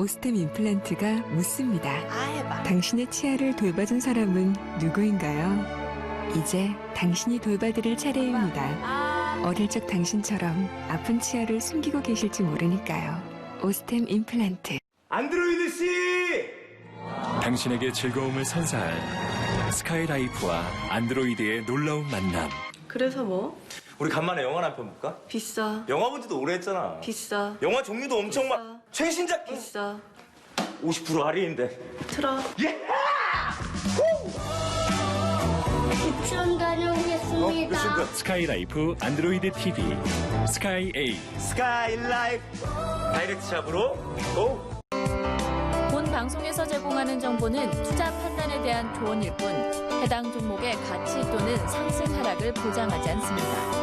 오스템 임플란트가 묻습니다. 해봐. 당신의 치아를 돌봐준 사람은 누구인가요? 이제 당신이 돌봐드릴 차례입니다. 어릴 적 당신처럼 아픈 치아를 숨기고 계실지 모르니까요. 오스템 임플란트. 안드로이드 씨! 당신에게 즐거움을 선사할 스카이라이프와 안드로이드의 놀라운 만남. 그래서 뭐? 우리 간만에 영화나 한 편 볼까? 비싸. 영화 본 지도 오래 했잖아. 비싸. 영화 종류도 엄청 비싸. 많. 최신작 비싸. 50% 할인인데. 틀어. 예! 유치원 다녀오겠습니다. 스카이라이프 안드로이드 TV 스카이 A. 스카이라이프 다이렉트 샵으로 고! 본 방송에서 제공하는 정보는 투자 판단에 대한 조언일 뿐 해당 종목의 가치 또는 상승 하락을 보장하지 않습니다.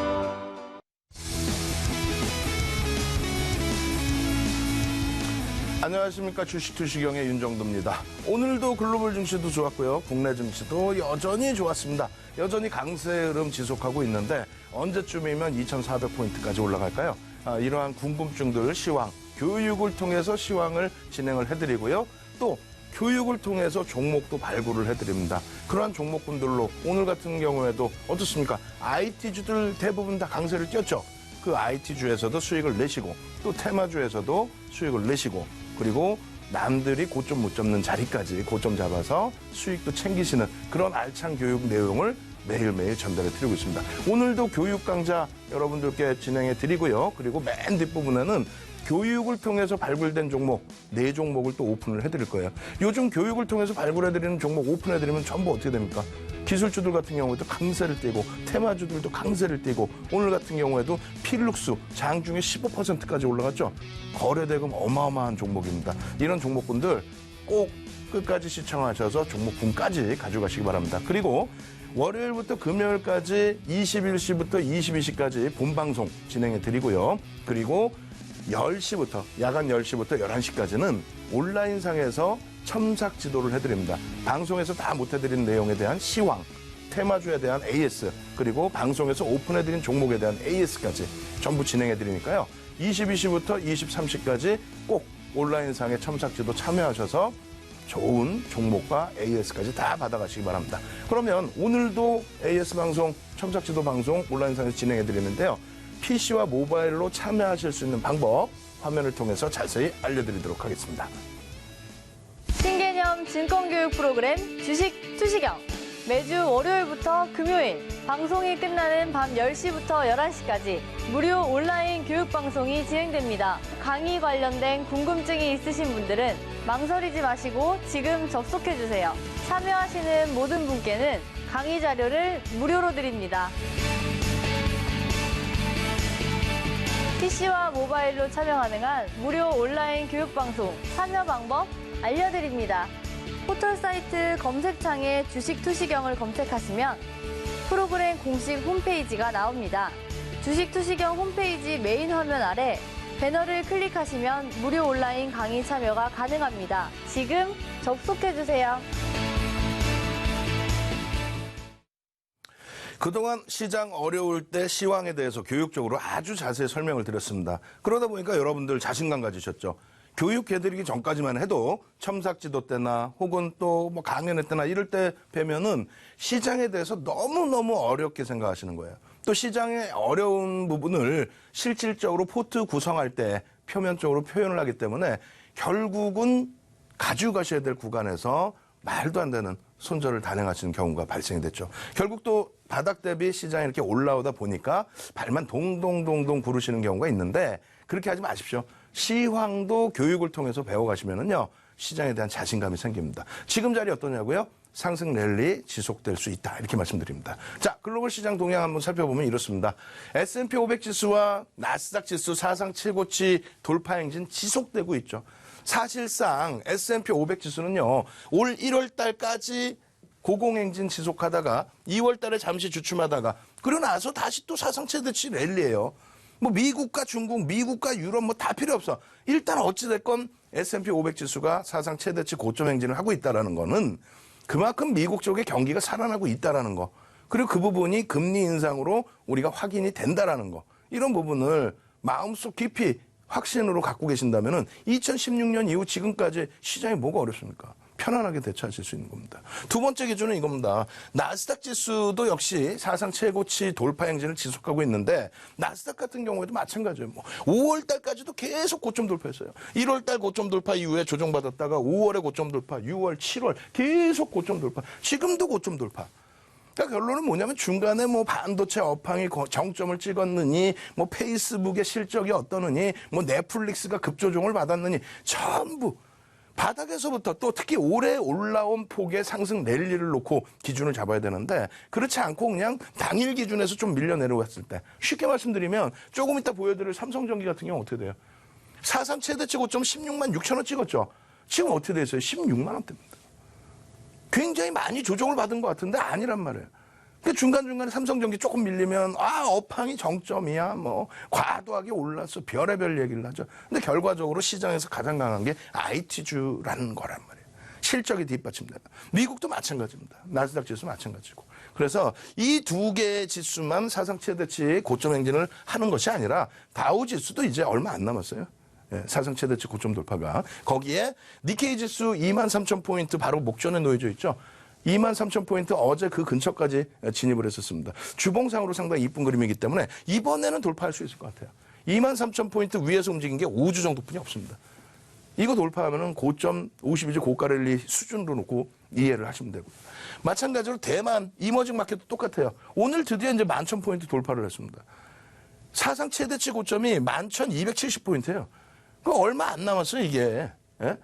안녕하십니까. 주식투시경의 윤정도입니다. 오늘도 글로벌 증시도 좋았고요. 국내 증시도 여전히 좋았습니다. 여전히 강세 흐름 지속하고 있는데 언제쯤이면 2,400포인트까지 올라갈까요? 이러한 궁금증들 시황, 교육을 통해서 시황을 진행을 해드리고요. 또 교육을 통해서 종목도 발굴을 해드립니다. 그러한 종목군들로 오늘 같은 경우에도 어떻습니까? IT주들 대부분 다 강세를 띄었죠. 그 IT주에서도 수익을 내시고 또 테마주에서도 수익을 내시고 그리고 남들이 고점 못 잡는 자리까지 고점 잡아서 수익도 챙기시는 그런 알찬 교육 내용을 매일매일 전달해 드리고 있습니다. 오늘도 교육 강좌 여러분들께 진행해 드리고요. 그리고 맨 뒷부분에는 교육을 통해서 발굴된 종목 4종목을 또 오픈을 해드릴 거예요. 요즘 교육을 통해서 발굴해드리는 종목 오픈해드리면 전부 어떻게 됩니까? 기술주들 같은 경우에도 강세를 띠고 테마주들도 강세를 띠고 오늘 같은 경우에도 필룩스 장중에 15%까지 올라갔죠. 거래대금 어마어마한 종목입니다. 이런 종목군들 꼭 끝까지 시청하셔서 종목군까지 가져가시기 바랍니다. 그리고 월요일부터 금요일까지 21시부터 22시까지 본방송 진행해 드리고요. 그리고 10시부터 야간 10시부터 11시까지는 온라인상에서 첨삭 지도를 해드립니다. 방송에서 다 못해드린 내용에 대한 시황, 테마주에 대한 AS, 그리고 방송에서 오픈해드린 종목에 대한 AS까지 전부 진행해드리니까요. 22시부터 23시까지 꼭 온라인상의 첨삭 지도 참여하셔서 좋은 종목과 AS까지 다 받아가시기 바랍니다. 그러면 오늘도 AS 방송, 첨삭 지도 방송 온라인상에서 진행해드리는데요. PC와 모바일로 참여하실 수 있는 방법 화면을 통해서 자세히 알려드리도록 하겠습니다. 신개념 증권교육 프로그램 주식 투시경 매주 월요일부터 금요일 방송이 끝나는 밤 10시부터 11시까지 무료 온라인 교육 방송이 진행됩니다. 강의 관련된 궁금증이 있으신 분들은 망설이지 마시고 지금 접속해주세요. 참여하시는 모든 분께는 강의 자료를 무료로 드립니다. PC와 모바일로 참여 가능한 무료 온라인 교육방송 참여 방법 알려드립니다. 포털 사이트 검색창에 주식 투시경을 검색하시면 프로그램 공식 홈페이지가 나옵니다. 주식 투시경 홈페이지 메인 화면 아래 배너를 클릭하시면 무료 온라인 강의 참여가 가능합니다. 지금 접속해주세요. 그동안 시장 어려울 때 시황에 대해서 교육적으로 아주 자세히 설명을 드렸습니다. 그러다 보니까 여러분들 자신감 가지셨죠. 교육해드리기 전까지만 해도 첨삭지도 때나 혹은 또 뭐 강연회 때나 이럴 때 뵈면은 시장에 대해서 너무너무 어렵게 생각하시는 거예요. 또 시장의 어려운 부분을 실질적으로 포트 구성할 때 표면적으로 표현을 하기 때문에 결국은 가지고 가셔야 될 구간에서 말도 안 되는 손절을 단행하시는 경우가 발생이 됐죠. 결국 또 바닥 대비 시장이 이렇게 올라오다 보니까 발만 동동동동 구르시는 경우가 있는데 그렇게 하지 마십시오. 시황도 교육을 통해서 배워가시면은요, 시장에 대한 자신감이 생깁니다. 지금 자리 어떠냐고요? 상승 랠리 지속될 수 있다. 이렇게 말씀드립니다. 자, 글로벌 시장 동향 한번 살펴보면 이렇습니다. S&P 500 지수와 나스닥 지수 사상 최고치 돌파 행진 지속되고 있죠. 사실상 S&P 500 지수는요, 올 1월 달까지 고공행진 지속하다가 2월 달에 잠시 주춤하다가 그러고 나서 다시 또 사상 최대치 랠리예요. 뭐 미국과 중국, 미국과 유럽 뭐 다 필요 없어. 일단 어찌됐건 S&P 500 지수가 사상 최대치 고점 행진을 하고 있다는 거는 그만큼 미국 쪽의 경기가 살아나고 있다는 거. 그리고 그 부분이 금리 인상으로 우리가 확인이 된다는 거. 이런 부분을 마음속 깊이 확신으로 갖고 계신다면은 2016년 이후 지금까지 시장이 뭐가 어렵습니까? 편안하게 대처하실 수 있는 겁니다. 두 번째 기준은 이겁니다. 나스닥 지수도 역시 사상 최고치 돌파 행진을 지속하고 있는데 나스닥 같은 경우에도 마찬가지예요. 5월 달까지도 계속 고점 돌파했어요. 1월 달 고점 돌파 이후에 조정받았다가 5월에 고점 돌파, 6월, 7월 계속 고점 돌파. 지금도 고점 돌파. 그러니까 결론은 뭐냐면 중간에 뭐 반도체 업황이 정점을 찍었느니, 뭐 페이스북의 실적이 어떠느니, 뭐 넷플릭스가 급조종을 받았느니 전부 바닥에서부터 또 특히 올해 올라온 폭의 상승 랠리를 놓고 기준을 잡아야 되는데 그렇지 않고 그냥 당일 기준에서 좀 밀려 내려왔을 때 쉽게 말씀드리면 조금 이따 보여드릴 삼성전기 같은 경우 어떻게 돼요? 사상 최대치 고점 16만 6천 원 찍었죠. 지금 어떻게 돼 있어요? 16만 원대입니다. 굉장히 많이 조정을 받은 것 같은데 아니란 말이에요. 그 중간중간에 삼성전기 조금 밀리면 업황이 정점이야 뭐 과도하게 올랐어 별의별 얘기를 하죠. 근데 결과적으로 시장에서 가장 강한 게 IT주라는 거란 말이에요. 실적이 뒷받침돼요. 미국도 마찬가지입니다. 나스닥 지수 마찬가지고. 그래서 이 두 개의 지수만 사상 최대치 고점 행진을 하는 것이 아니라 다우 지수도 이제 얼마 안 남았어요. 예, 사상 최대치 고점 돌파가. 거기에 니케이 지수 23,000포인트 바로 목전에 놓여져 있죠. 23,000포인트 어제 그 근처까지 진입을 했었습니다. 주봉상으로 상당히 이쁜 그림이기 때문에 이번에는 돌파할 수 있을 것 같아요. 23,000포인트 위에서 움직인 게 5주 정도뿐이 없습니다. 이거 돌파하면은 고점 52주 고가 랠리 수준으로 놓고 이해를 하시면 되고요. 마찬가지로 대만 이머징 마켓도 똑같아요. 오늘 드디어 이제 11,000포인트 돌파를 했습니다. 사상 최대치 고점이 11,270포인트예요. 그 얼마 안 남았어요, 이게. 예?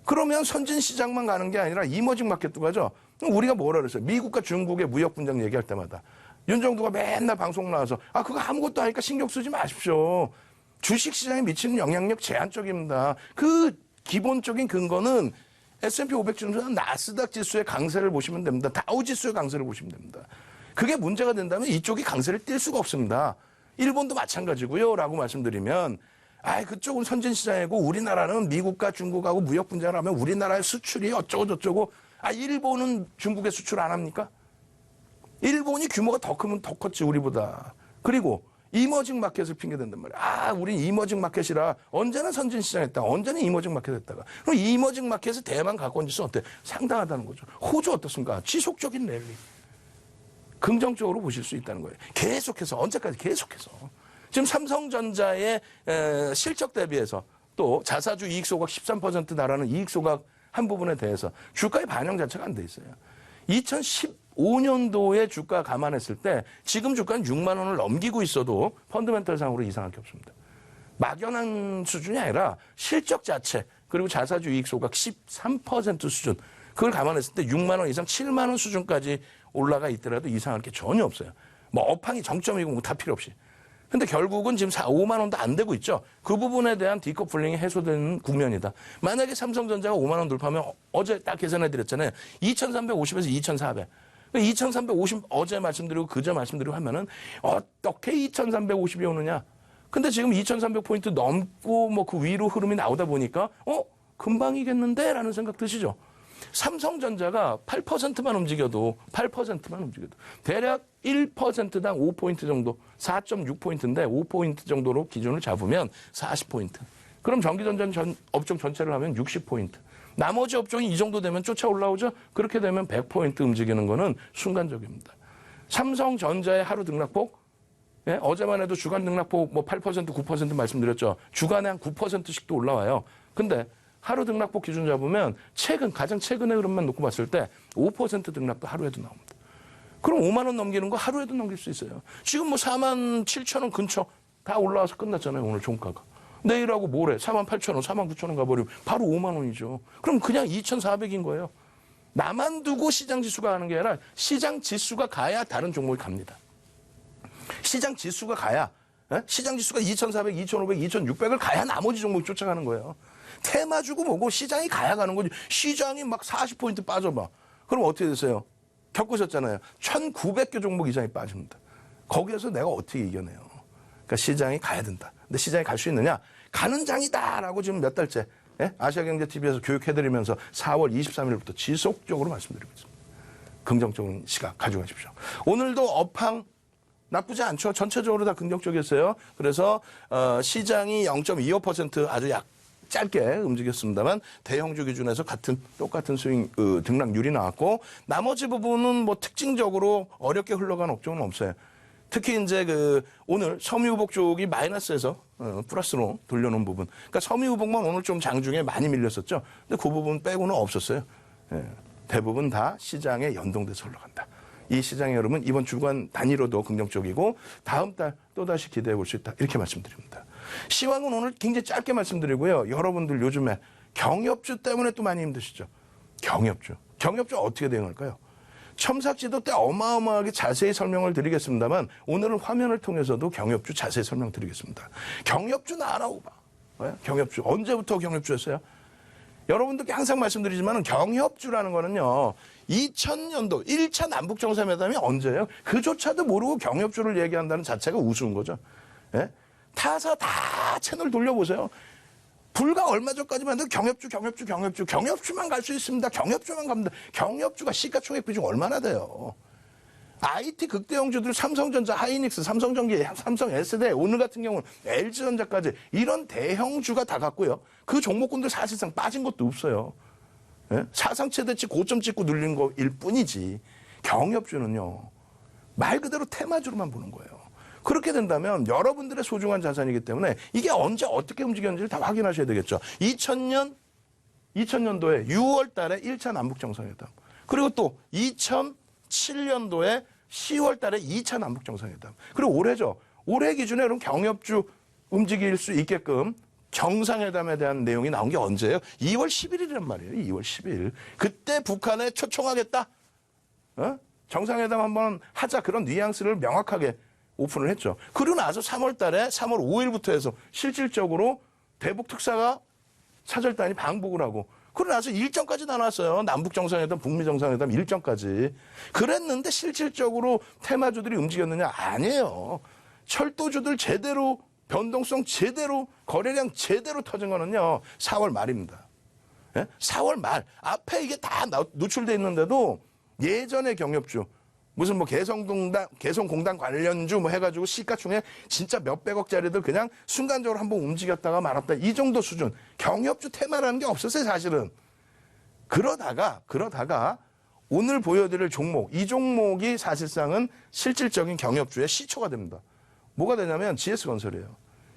그러면 선진 시장만 가는 게 아니라 이머징 마켓도 가죠. 우리가 뭐라 그랬어요? 미국과 중국의 무역 분쟁 얘기할 때마다 윤정두가 맨날 방송 나와서 그거 아무것도 하니까 신경 쓰지 마십시오. 주식 시장에 미치는 영향력 제한적입니다. 그 기본적인 근거는 S&P 500 지수나 나스닥 지수의 강세를 보시면 됩니다. 다우 지수의 강세를 보시면 됩니다. 그게 문제가 된다면 이쪽이 강세를 띌 수가 없습니다. 일본도 마찬가지고요. 라고 말씀드리면 그쪽은 선진시장이고 우리나라는 미국과 중국하고 무역 분쟁을 하면 우리나라의 수출이 어쩌고 저쩌고 일본은 중국에 수출 안 합니까? 일본이 규모가 더 크면 더 컸지 우리보다. 그리고 이머징 마켓을 핑계댄단 말이야. 우린 이머징 마켓이라 언제나 선진시장했다. 언제나 이머징 마켓 했다가. 그럼 이머징 마켓에 대만 갖고 온 지수 어때? 상당하다는 거죠. 호주 어떻습니까? 지속적인 랠리. 긍정적으로 보실 수 있다는 거예요. 계속해서 언제까지 계속해서. 지금 삼성전자의 실적 대비해서 또 자사주 이익 소각 13% 나라는 이익 소각 한 부분에 대해서 주가의 반영 자체가 안 돼 있어요. 2015년도에 주가 감안했을 때 지금 주가는 6만 원을 넘기고 있어도 펀더멘털상으로 이상할 게 없습니다. 막연한 수준이 아니라 실적 자체 그리고 자사주 이익 소각 13% 수준 그걸 감안했을 때 6만 원 이상 7만 원 수준까지 올라가 있더라도 이상할 게 전혀 없어요. 뭐 업황이 정점이고 뭐 다 필요 없이. 근데 결국은 지금 5만 원도 안 되고 있죠. 그 부분에 대한 디커플링이 해소되는 국면이다. 만약에 삼성전자가 5만 원 돌파하면 어제 딱 계산해 드렸잖아요. 2,350에서 2,400. 2,350 어제 말씀드리고 그제 말씀드리고 하면은 어떻게 2,350이 오느냐. 근데 지금 2,300포인트 넘고 뭐 그 위로 흐름이 나오다 보니까 금방이겠는데 라는 생각 드시죠. 삼성전자가 8%만 움직여도 대략 1%당 5포인트 정도 4.6포인트인데 5포인트 정도로 기준을 잡으면 40포인트. 그럼 전기전자 업종 전체를 하면 60포인트. 나머지 업종이 이 정도 되면 쫓아 올라오죠. 그렇게 되면 100포인트 움직이는 거는 순간적입니다. 삼성전자의 하루 등락폭 어제만 해도 주간 등락폭 8% 9% 말씀드렸죠. 주간에 한 9%씩도 올라와요. 근데 하루 등락폭 기준 잡으면 가장 최근의 흐름만 놓고 봤을 때 5% 등락도 하루에도 나옵니다. 그럼 5만 원 넘기는 거 하루에도 넘길 수 있어요. 지금 4만 7천 원 근처 다 올라와서 끝났잖아요. 오늘 종가가. 내일하고 모레 4만 8천 원, 4만 9천 원 가버리면 바로 5만 원이죠. 그럼 그냥 2,400인 거예요. 나만 두고 시장 지수가 가는 게 아니라 시장 지수가 가야 다른 종목이 갑니다. 시장 지수가 가야 시장 지수가 2,400, 2,500, 2,600을 가야 나머지 종목이 쫓아가는 거예요. 테마 주고 뭐고 시장이 가야 가는 거지. 시장이 막 40포인트 빠져봐. 그럼 어떻게 되세요? 겪으셨잖아요. 1,900개 종목 이상이 빠집니다. 거기에서 내가 어떻게 이겨내요? 그러니까 시장이 가야 된다. 근데 시장이 갈 수 있느냐? 가는 장이다라고 지금 몇 달째 아시아경제TV에서 교육해드리면서 4월 23일부터 지속적으로 말씀드리고 있습니다. 긍정적인 시각 가져가십시오. 오늘도 업황 나쁘지 않죠. 전체적으로 다 긍정적이었어요. 그래서 시장이 0.25% 아주 짧게 움직였습니다만 대형주 기준에서 똑같은 스윙 등락률이 나왔고 나머지 부분은 뭐 특징적으로 어렵게 흘러간 업종은 없어요. 특히 이제 오늘 섬유유복 쪽이 마이너스에서 플러스로 돌려놓은 부분. 그러니까 섬유유복만 오늘 좀 장중에 많이 밀렸었죠. 근데 그 부분 빼고는 없었어요. 예, 대부분 다 시장에 연동돼서 올라간다. 이 시장의 흐름은 이번 주간 단위로도 긍정적이고 다음 달 또다시 기대해 볼 수 있다. 이렇게 말씀드립니다. 시황은 오늘 굉장히 짧게 말씀드리고요. 여러분들 요즘에 경협주 때문에 또 많이 힘드시죠. 경협주 어떻게 대응할까요? 첨삭지도 때 어마어마하게 자세히 설명을 드리겠습니다만 오늘은 화면을 통해서도 경협주 자세히 설명드리겠습니다. 경협주 나라오바. 경협주 언제부터 경협주였어요? 여러분들께 항상 말씀드리지만 경협주라는 거는요. 2000년도 1차 남북정상회담이 언제예요? 그조차도 모르고 경협주를 얘기한다는 자체가 우스운 거죠. 예? 타사 다 채널 돌려보세요. 불과 얼마 전까지만 해도 경협주만 갈 수 있습니다. 경협주만 갑니다. 경협주가 시가총액 비중 얼마나 돼요? IT 극대형주들 삼성전자, 하이닉스, 삼성전기, 삼성 S대, 오늘 같은 경우는 LG전자까지 이런 대형주가 다 갔고요. 그 종목군들 사실상 빠진 것도 없어요. 예? 사상 최대치 고점 찍고 눌린 거일 뿐이지. 경협주는요. 말 그대로 테마주로만 보는 거예요. 그렇게 된다면 여러분들의 소중한 자산이기 때문에 이게 언제 어떻게 움직였는지를 다 확인하셔야 되겠죠. 2000년도에 6월 달에 1차 남북정상회담. 그리고 또 2007년도에 10월 달에 2차 남북정상회담. 그리고 올해죠. 올해 기준에 그럼 경협주 움직일 수 있게끔 정상회담에 대한 내용이 나온 게 언제예요? 2월 11일이란 말이에요. 2월 10일. 그때 북한에 초청하겠다. 정상회담 한번 하자. 그런 뉘앙스를 명확하게 오픈을 했죠. 그러고 나서 3월 달에 3월 5일부터 해서 실질적으로 대북 특사가 차절단이 방북을 하고 그러고 나서 일정까지 나눴어요. 남북 정상회담, 북미 정상회담 일정까지. 그랬는데 실질적으로 테마주들이 움직였느냐? 아니에요. 철도주들 제대로 변동성 제대로 거래량 제대로 터진 거는요. 4월 말입니다. 예? 4월 말. 앞에 이게 다 노출돼 있는데도 예전의 경협주 무슨 뭐 개성공단 관련주 뭐 해가지고 시가총액 진짜 몇백억짜리들 그냥 순간적으로 한번 움직였다가 말았다. 이 정도 수준. 경협주 테마라는 게 없었어요, 사실은. 그러다가 오늘 보여드릴 종목, 이 종목이 사실상은 실질적인 경협주의 시초가 됩니다. 뭐가 되냐면 GS건설이에요.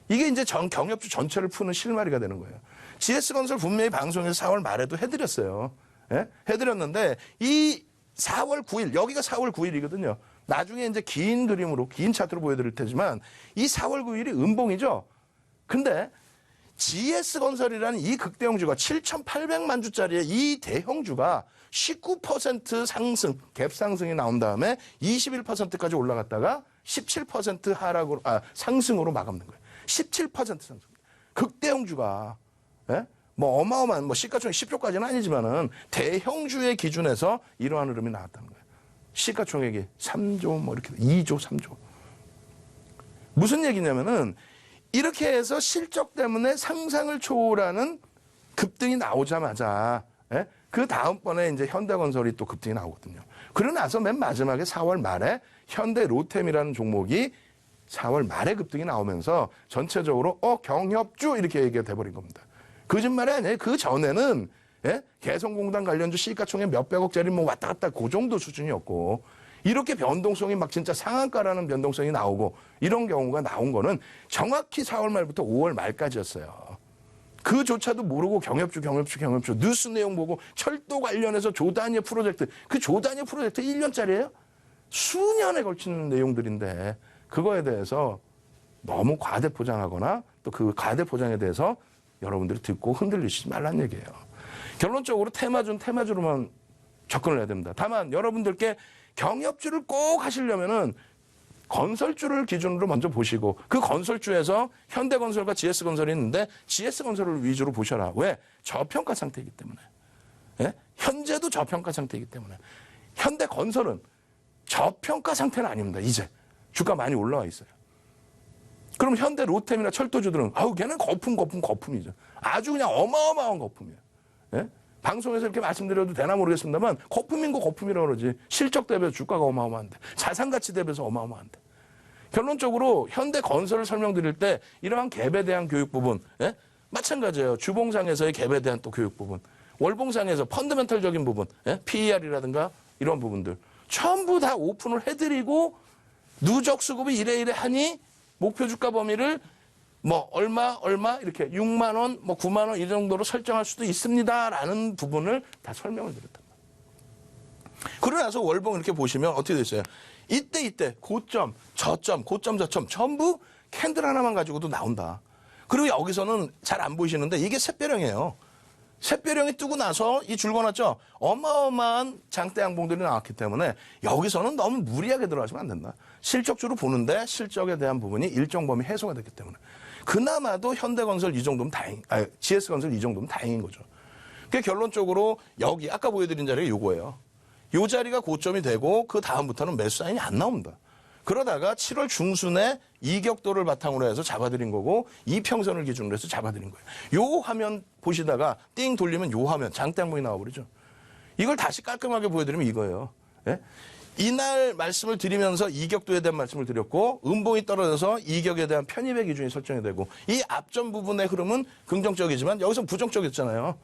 이게 이제 경협주 전체를 푸는 실마리가 되는 거예요. GS건설 분명히 방송에서 4월 말에도 해드렸어요. 예? 해드렸는데 이 4월 9일, 여기가 4월 9일이거든요. 나중에 이제 긴 그림으로, 긴 차트로 보여드릴 테지만 이 4월 9일이 음봉이죠. 근데 GS건설이라는 이 극대형주가 7,800만 주짜리의 이 대형주가 19% 상승, 갭 상승이 나온 다음에 21%까지 올라갔다가 17% 상승으로 마감된 거예요. 17% 상승. 극대형주가, 예? 뭐 어마어마한 뭐 시가총액 10조까지는 아니지만은 대형주의 기준에서 이러한 흐름이 나왔다는 거예요. 시가총액이 3조 뭐 이렇게 2조 3조. 무슨 얘기냐면은 이렇게 해서 실적 때문에 상상을 초월하는 급등이 나오자마자 그 다음번에 이제 현대건설이 또 급등이 나오거든요. 그러고 나서 맨 마지막에 4월 말에 현대로템이라는 종목이 4월 말에 급등이 나오면서 전체적으로 경협주 이렇게 얘기가 돼버린 겁니다. 거짓말이 아니에요. 그 전에는 개성공단 관련주 시가총액 몇백억짜리 뭐 왔다 갔다 그 정도 수준이었고 이렇게 변동성이 막 진짜 상한가라는 변동성이 나오고 이런 경우가 나온 거는 정확히 4월 말부터 5월 말까지였어요. 그조차도 모르고 경협주 뉴스 내용 보고 철도 관련해서 조단위의 프로젝트 그 조단위의 프로젝트 1년짜리예요? 수년에 걸치는 내용들인데 그거에 대해서 너무 과대 포장하거나 또 그 과대 포장에 대해서 여러분들이 듣고 흔들리시지 말란 얘기예요. 결론적으로 테마주로만 접근을 해야 됩니다. 다만 여러분들께 경협주를 꼭 하시려면은 건설주를 기준으로 먼저 보시고 그 건설주에서 현대건설과 GS건설이 있는데 GS건설을 위주로 보셔라. 왜? 저평가 상태이기 때문에. 예? 현재도 저평가 상태이기 때문에. 현대건설은 저평가 상태는 아닙니다. 이제. 주가 많이 올라와 있어요. 그럼 현대 로템이나 철도주들은 걔는 거품이죠. 아주 그냥 어마어마한 거품이에요. 예? 방송에서 이렇게 말씀드려도 되나 모르겠습니다만 거품인 거 거품이라고 그러지. 실적 대비해서 주가가 어마어마한데 자산 가치 대비해서 어마어마한데. 결론적으로 현대건설을 설명드릴 때 이러한 갭에 대한 교육 부분, 예? 마찬가지예요. 주봉상에서의 갭에 대한 또 교육 부분, 월봉상에서 펀더멘털적인 부분, 예? PER이라든가 이런 부분들 전부 다 오픈을 해드리고 누적 수급이 이래 하니 목표 주가 범위를 뭐 얼마 이렇게 6만 원, 뭐 9만 원 이 정도로 설정할 수도 있습니다라는 부분을 다 설명을 드렸단 말이에요. 그러고 나서 월봉 이렇게 보시면 어떻게 됐어요? 이때 고점, 저점, 고점, 저점 전부 캔들 하나만 가지고도 나온다. 그리고 여기서는 잘 안 보이시는데 이게 샛별형이에요. 샛별형이 뜨고 나서 이 줄 거놨죠? 어마어마한 장대 양봉들이 나왔기 때문에 여기서는 너무 무리하게 들어가시면 안 된다. 실적주로 보는데 실적에 대한 부분이 일정 범위 해소가 됐기 때문에. 그나마도 현대건설 이 정도면 GS건설 이 정도면 다행인 거죠. 그 결론적으로 여기 아까 보여드린 자리가 요거예요. 요 자리가 고점이 되고 그 다음부터는 매수 사인이 안 나옵니다. 그러다가 7월 중순에 이격도를 바탕으로 해서 잡아드린 거고 이평선을 기준으로 해서 잡아드린 거예요. 요 화면 보시다가 띵 돌리면 요 화면 장대양봉이 나와버리죠. 이걸 다시 깔끔하게 보여드리면 이거예요. 예? 이날 말씀을 드리면서 이격도에 대한 말씀을 드렸고 음봉이 떨어져서 이격에 대한 편입의 기준이 설정이 되고 이 앞전 부분의 흐름은 긍정적이지만 여기서 부정적이었잖아요.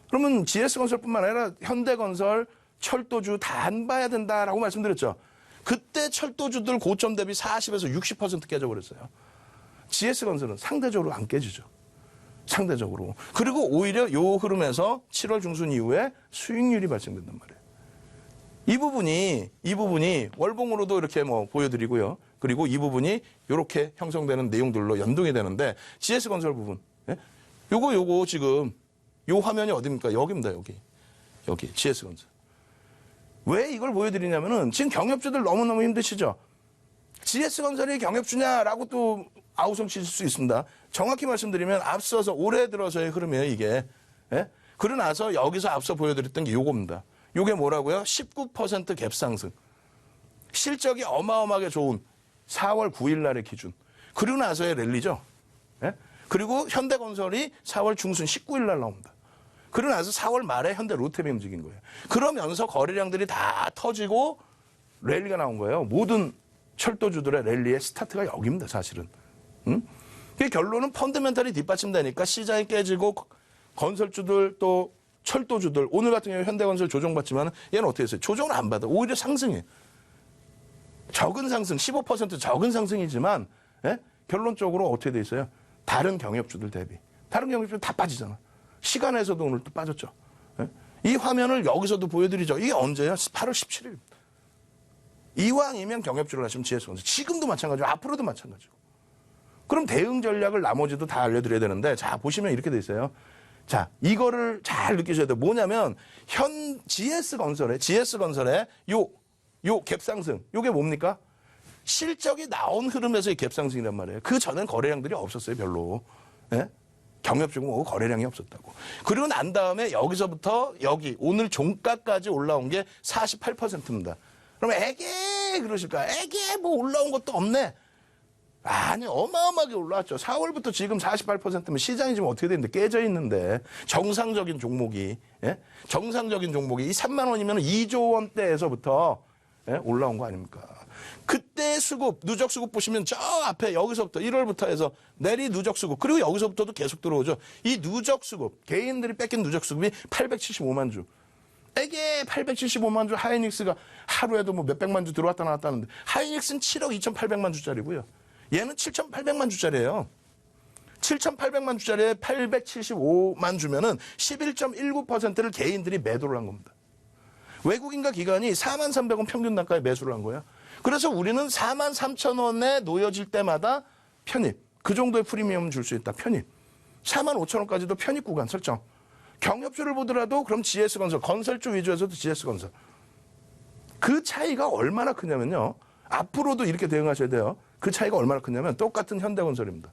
그러면 GS건설뿐만 아니라 현대건설, 철도주 다 안 봐야 된다라고 말씀드렸죠. 그때 철도주들 고점 대비 40에서 60% 깨져버렸어요. GS건설은 상대적으로 안 깨지죠. 상대적으로. 그리고 오히려 요 흐름에서 7월 중순 이후에 수익률이 발생된단 말이에요. 이 부분이 월봉으로도 이렇게 뭐 보여드리고요. 그리고 이 부분이 이렇게 형성되는 내용들로 연동이 되는데 GS건설 부분. 예? 요거 지금 요 화면이 어디입니까? 여기입니다. 여기 GS건설. 왜 이걸 보여드리냐면은 지금 경협주들 너무너무 힘드시죠? GS건설이 경협주냐라고 또 아우성 치실 수 있습니다. 정확히 말씀드리면 앞서서 올해 들어서의 흐름이에요, 이게. 예? 그러고 나서 여기서 앞서 보여드렸던 게 요겁니다. 요게 뭐라고요? 19% 갭 상승. 실적이 어마어마하게 좋은 4월 9일 날의 기준. 그리고 나서의 랠리죠. 예? 그리고 현대건설이 4월 중순 19일 날 나옵니다. 그러고 나서 4월 말에 현대 로템이 움직인 거예요. 그러면서 거래량들이 다 터지고 랠리가 나온 거예요. 모든 철도주들의 랠리의 스타트가 여기입니다, 사실은. 그 결론은 펀더멘탈이 뒷받침되니까 시장이 깨지고 건설주들 또 철도주들 오늘 같은 경우에 현대건설 조정받지만 얘는 어떻게 했어요? 조정을 안 받아. 오히려 상승해. 적은 상승, 15% 적은 상승이지만 예? 결론적으로 어떻게 돼 있어요? 다른 경협주들 대비. 다른 경협주들 다 빠지잖아. 시간에서도 오늘 또 빠졌죠. 예? 이 화면을 여기서도 보여드리죠. 이게 언제요? 8월 17일. 이왕이면 경협주를 하시면 GS건설. 지금도 마찬가지고 앞으로도 마찬가지고. 그럼 대응 전략을 나머지도 다 알려드려야 되는데 자 보시면 이렇게 돼 있어요. 자 이거를 잘 느끼셔야 돼요. 뭐냐면 GS건설의 요 갭상승 요게 뭡니까? 실적이 나온 흐름에서의 갭상승이란 말이에요. 그 전엔 거래량들이 없었어요. 별로. 예? 경협주고 뭐고 거래량이 없었다고. 그리고 난 다음에 여기서부터 여기 오늘 종가까지 올라온 게 48%입니다. 그러면 에게 그러실까? 에게 뭐 올라온 것도 없네. 아니 어마어마하게 올라왔죠. 4월부터 지금 48%면 시장이 지금 어떻게 되는데 깨져 있는데 정상적인 종목이 예? 정상적인 종목이 이 3만 원이면 2조 원대에서부터 예? 올라온 거 아닙니까? 그때 수급 누적 수급 보시면 저 앞에 여기서부터 1월부터 해서 내리 누적 수급 그리고 여기서부터도 계속 들어오죠. 이 누적 수급 개인들이 뺏긴 누적 수급이 875만 주. 이게 875만 주 하이닉스가 하루에도 뭐 몇백만 주 들어왔다 나왔다 하는데 하이닉스는 7억 2,800만 주짜리고요. 얘는 7,800만 주짜리예요. 7,800만 주짜리에 875만 주면은 11.19%를 개인들이 매도를 한 겁니다. 외국인과 기관이 43,300원 평균 단가에 매수를 한 거예요. 그래서 우리는 43,000원에 놓여질 때마다 편입. 그 정도의 프리미엄을 줄 수 있다. 편입. 45,000원까지도 편입 구간 설정. 경협주를 보더라도 그럼 GS건설, 건설주 위주에서도 GS건설. 그 차이가 얼마나 크냐면요. 앞으로도 이렇게 대응하셔야 돼요. 그 차이가 얼마나 크냐면 똑같은 현대건설입니다.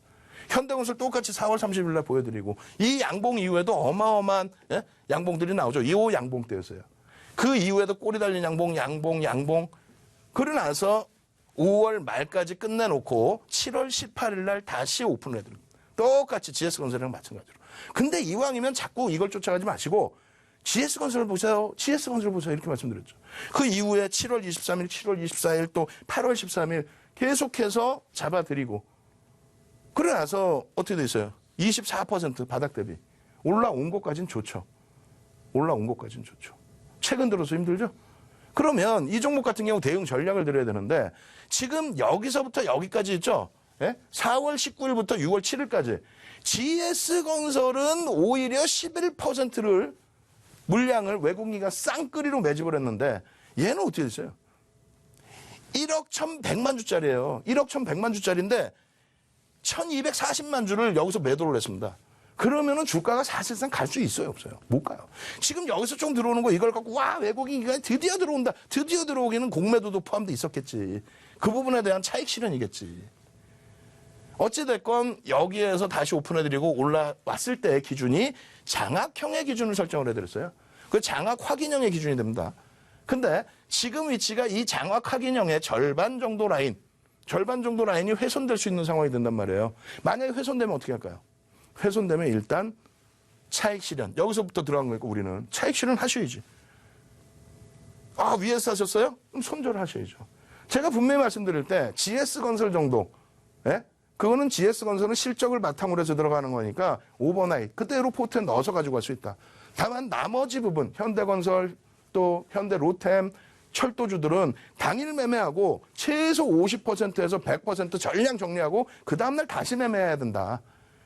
현대건설 똑같이 4월 30일 날 보여드리고 이 양봉 이후에도 어마어마한 예? 양봉들이 나오죠. 이 양봉 때였어요. 그 이후에도 꼬리 달린 양봉. 그러고 나서 5월 말까지 끝내놓고 7월 18일 날 다시 오픈을 해드립니다. 똑같이 GS건설이랑 마찬가지로. 근데 이왕이면 자꾸 이걸 쫓아가지 마시고 GS건설을 보세요. GS건설을 보세요. 이렇게 말씀드렸죠. 그 이후에 7월 23일, 7월 24일 또 8월 13일 계속해서 잡아들이고 그러고 나서 어떻게 돼 있어요? 24% 바닥 대비. 올라온 것까지는 좋죠. 올라온 것까지는 좋죠. 최근 들어서 힘들죠? 그러면 이 종목 같은 경우 대응 전략을 드려야 되는데 지금 여기서부터 여기까지 있죠? 예? 4월 19일부터 6월 7일까지 GS건설은 오히려 11%를 물량을 외국인이 쌍끌이로 매집을 했는데 얘는 어떻게 됐어요? 1억 1,100만 주짜리예요. 1억 1,100만 주짜리인데 1,240만 주를 여기서 매도를 했습니다. 그러면은 주가가 사실상 갈 수 있어요, 없어요? 못 가요. 지금 여기서 좀 들어오는 거 이걸 갖고 와 외국인이 드디어 들어온다. 드디어 들어오기는 공매도도 포함돼 있었겠지. 그 부분에 대한 차익 실현이겠지. 어찌됐건 여기에서 다시 오픈해드리고 올라왔을 때의 기준이 장악형의 기준을 설정을 해드렸어요. 그 장악 확인형의 기준이 됩니다. 근데 지금 위치가 이 장악 확인형의 절반 정도 라인이 훼손될 수 있는 상황이 된단 말이에요. 만약에 훼손되면 어떻게 할까요? 훼손되면 일단 차익 실현. 여기서부터 들어간 거니까 우리는 차익 실현 하셔야지. 아, 위에서 하셨어요? 그럼 손절 하셔야죠. 제가 분명히 말씀드릴 때 GS건설 정도, 예? 그거는 GS건설은 실적을 바탕으로 해서 들어가는 거니까 오버나잇, 그때로 포트에 넣어서 가지고 갈 수 있다. 다만 나머지 부분, 현대건설, 또 현대로템, 철도주들은 당일 매매하고 최소 50%에서 100% 전량 정리하고 그 다음날 다시 매매해야 된다.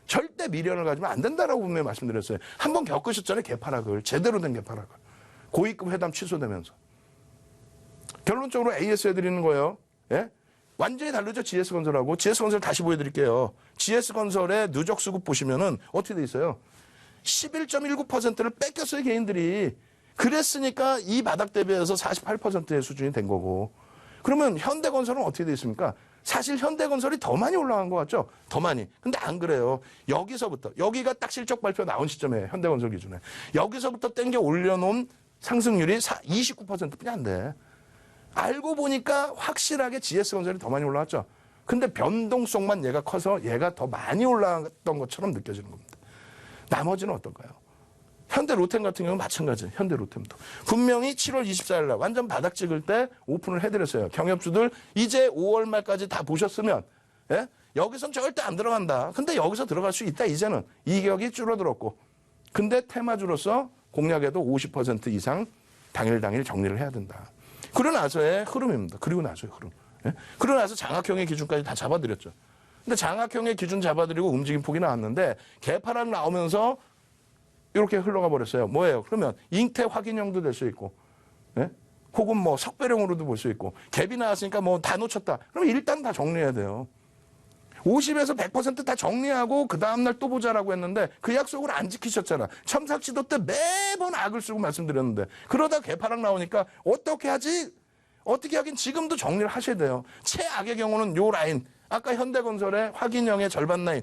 절대 미련을 가지면 안 된다라고 분명히 말씀드렸어요. 한번 겪으셨잖아요. 개파락을. 제대로 된 개파락을. 고위급 회담 취소되면서. 결론적으로 AS 해드리는 거예요. 예? 완전히 다르죠. GS건설하고. GS건설 다시 보여드릴게요. GS건설의 누적 수급 보시면은 어떻게 돼 있어요? 11.19%를 뺏겼어요. 개인들이. 그랬으니까 이 바닥 대비해서 48%의 수준이 된 거고. 그러면 현대건설은 어떻게 돼 있습니까? 사실 현대건설이 더 많이 올라간 것 같죠? 더 많이. 근데 안 그래요. 여기서부터, 여기가 딱 실적 발표 나온 시점에 현대건설 기준에. 여기서부터 땡겨 올려놓은 상승률이 29%뿐이 안 돼. 알고 보니까 확실하게 GS건설이 더 많이 올라왔죠. 근데 변동성만 얘가 커서 얘가 더 많이 올라갔던 것처럼 느껴지는 겁니다. 나머지는 어떨까요? 현대로템 같은 경우는 마찬가지예요. 현대로템도. 분명히 7월 24일 날 완전 바닥 찍을 때 오픈을 해드렸어요. 경협주들 이제 5월 말까지 다 보셨으면 예? 여기선 절대 안 들어간다. 근데 여기서 들어갈 수 있다. 이제는 이격이 줄어들었고. 근데 테마주로서 공략에도 50% 이상 당일 정리를 해야 된다. 그러고 나서의 흐름입니다. 그리고 나서의 흐름. 예? 그러고 나서 장악형의 기준까지 다 잡아드렸죠. 근데 장악형의 기준 잡아드리고 움직임 폭이 나왔는데 개파락 나오면서 이렇게 흘러가 버렸어요. 뭐예요? 그러면 잉태 확인형도 될 수 있고, 예? 혹은 뭐 석배령으로도 볼 수 있고, 갭이 나왔으니까 뭐 다 놓쳤다. 그럼 일단 다 정리해야 돼요. 50에서 100% 다 정리하고 그 다음날 또 보자라고 했는데 그 약속을 안 지키셨잖아. 첨삭지도 때 매번 악을 쓰고 말씀드렸는데 그러다 개파락 나오니까 어떻게 하지? 어떻게 하긴 지금도 정리를 하셔야 돼요. 최악의 경우는 요 라인, 아까 현대건설의 확인형의 절반 라인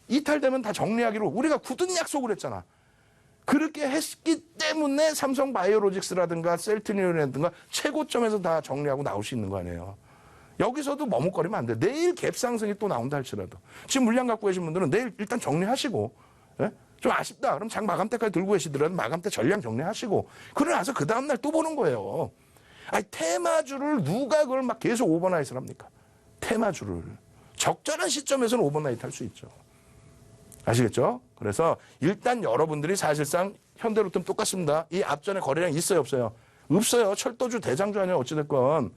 이탈되면 다 정리하기로 우리가 굳은 약속을 했잖아. 그렇게 했기 때문에 삼성바이오로직스라든가 셀트리온이라든가 최고점에서 다 정리하고 나올 수 있는 거 아니에요. 여기서도 머뭇거리면 안 돼. 내일 갭 상승이 또 나온다 할지라도. 지금 물량 갖고 계신 분들은 내일 일단 정리하시고, 예? 좀 아쉽다. 그럼 장 마감 때까지 들고 계시더라도 마감 때 전량 정리하시고, 그러고 나서 그 다음날 또 보는 거예요. 아니, 테마주를 누가 그걸 막 계속 오버나잇을 합니까? 테마주를. 적절한 시점에서는 오버나잇 할 수 있죠. 아시겠죠? 그래서 일단 여러분들이 사실상 현대로템 똑같습니다. 이 앞전에 거래량 있어요, 없어요? 없어요. 철도주 대장주 아니에요, 어찌됐건.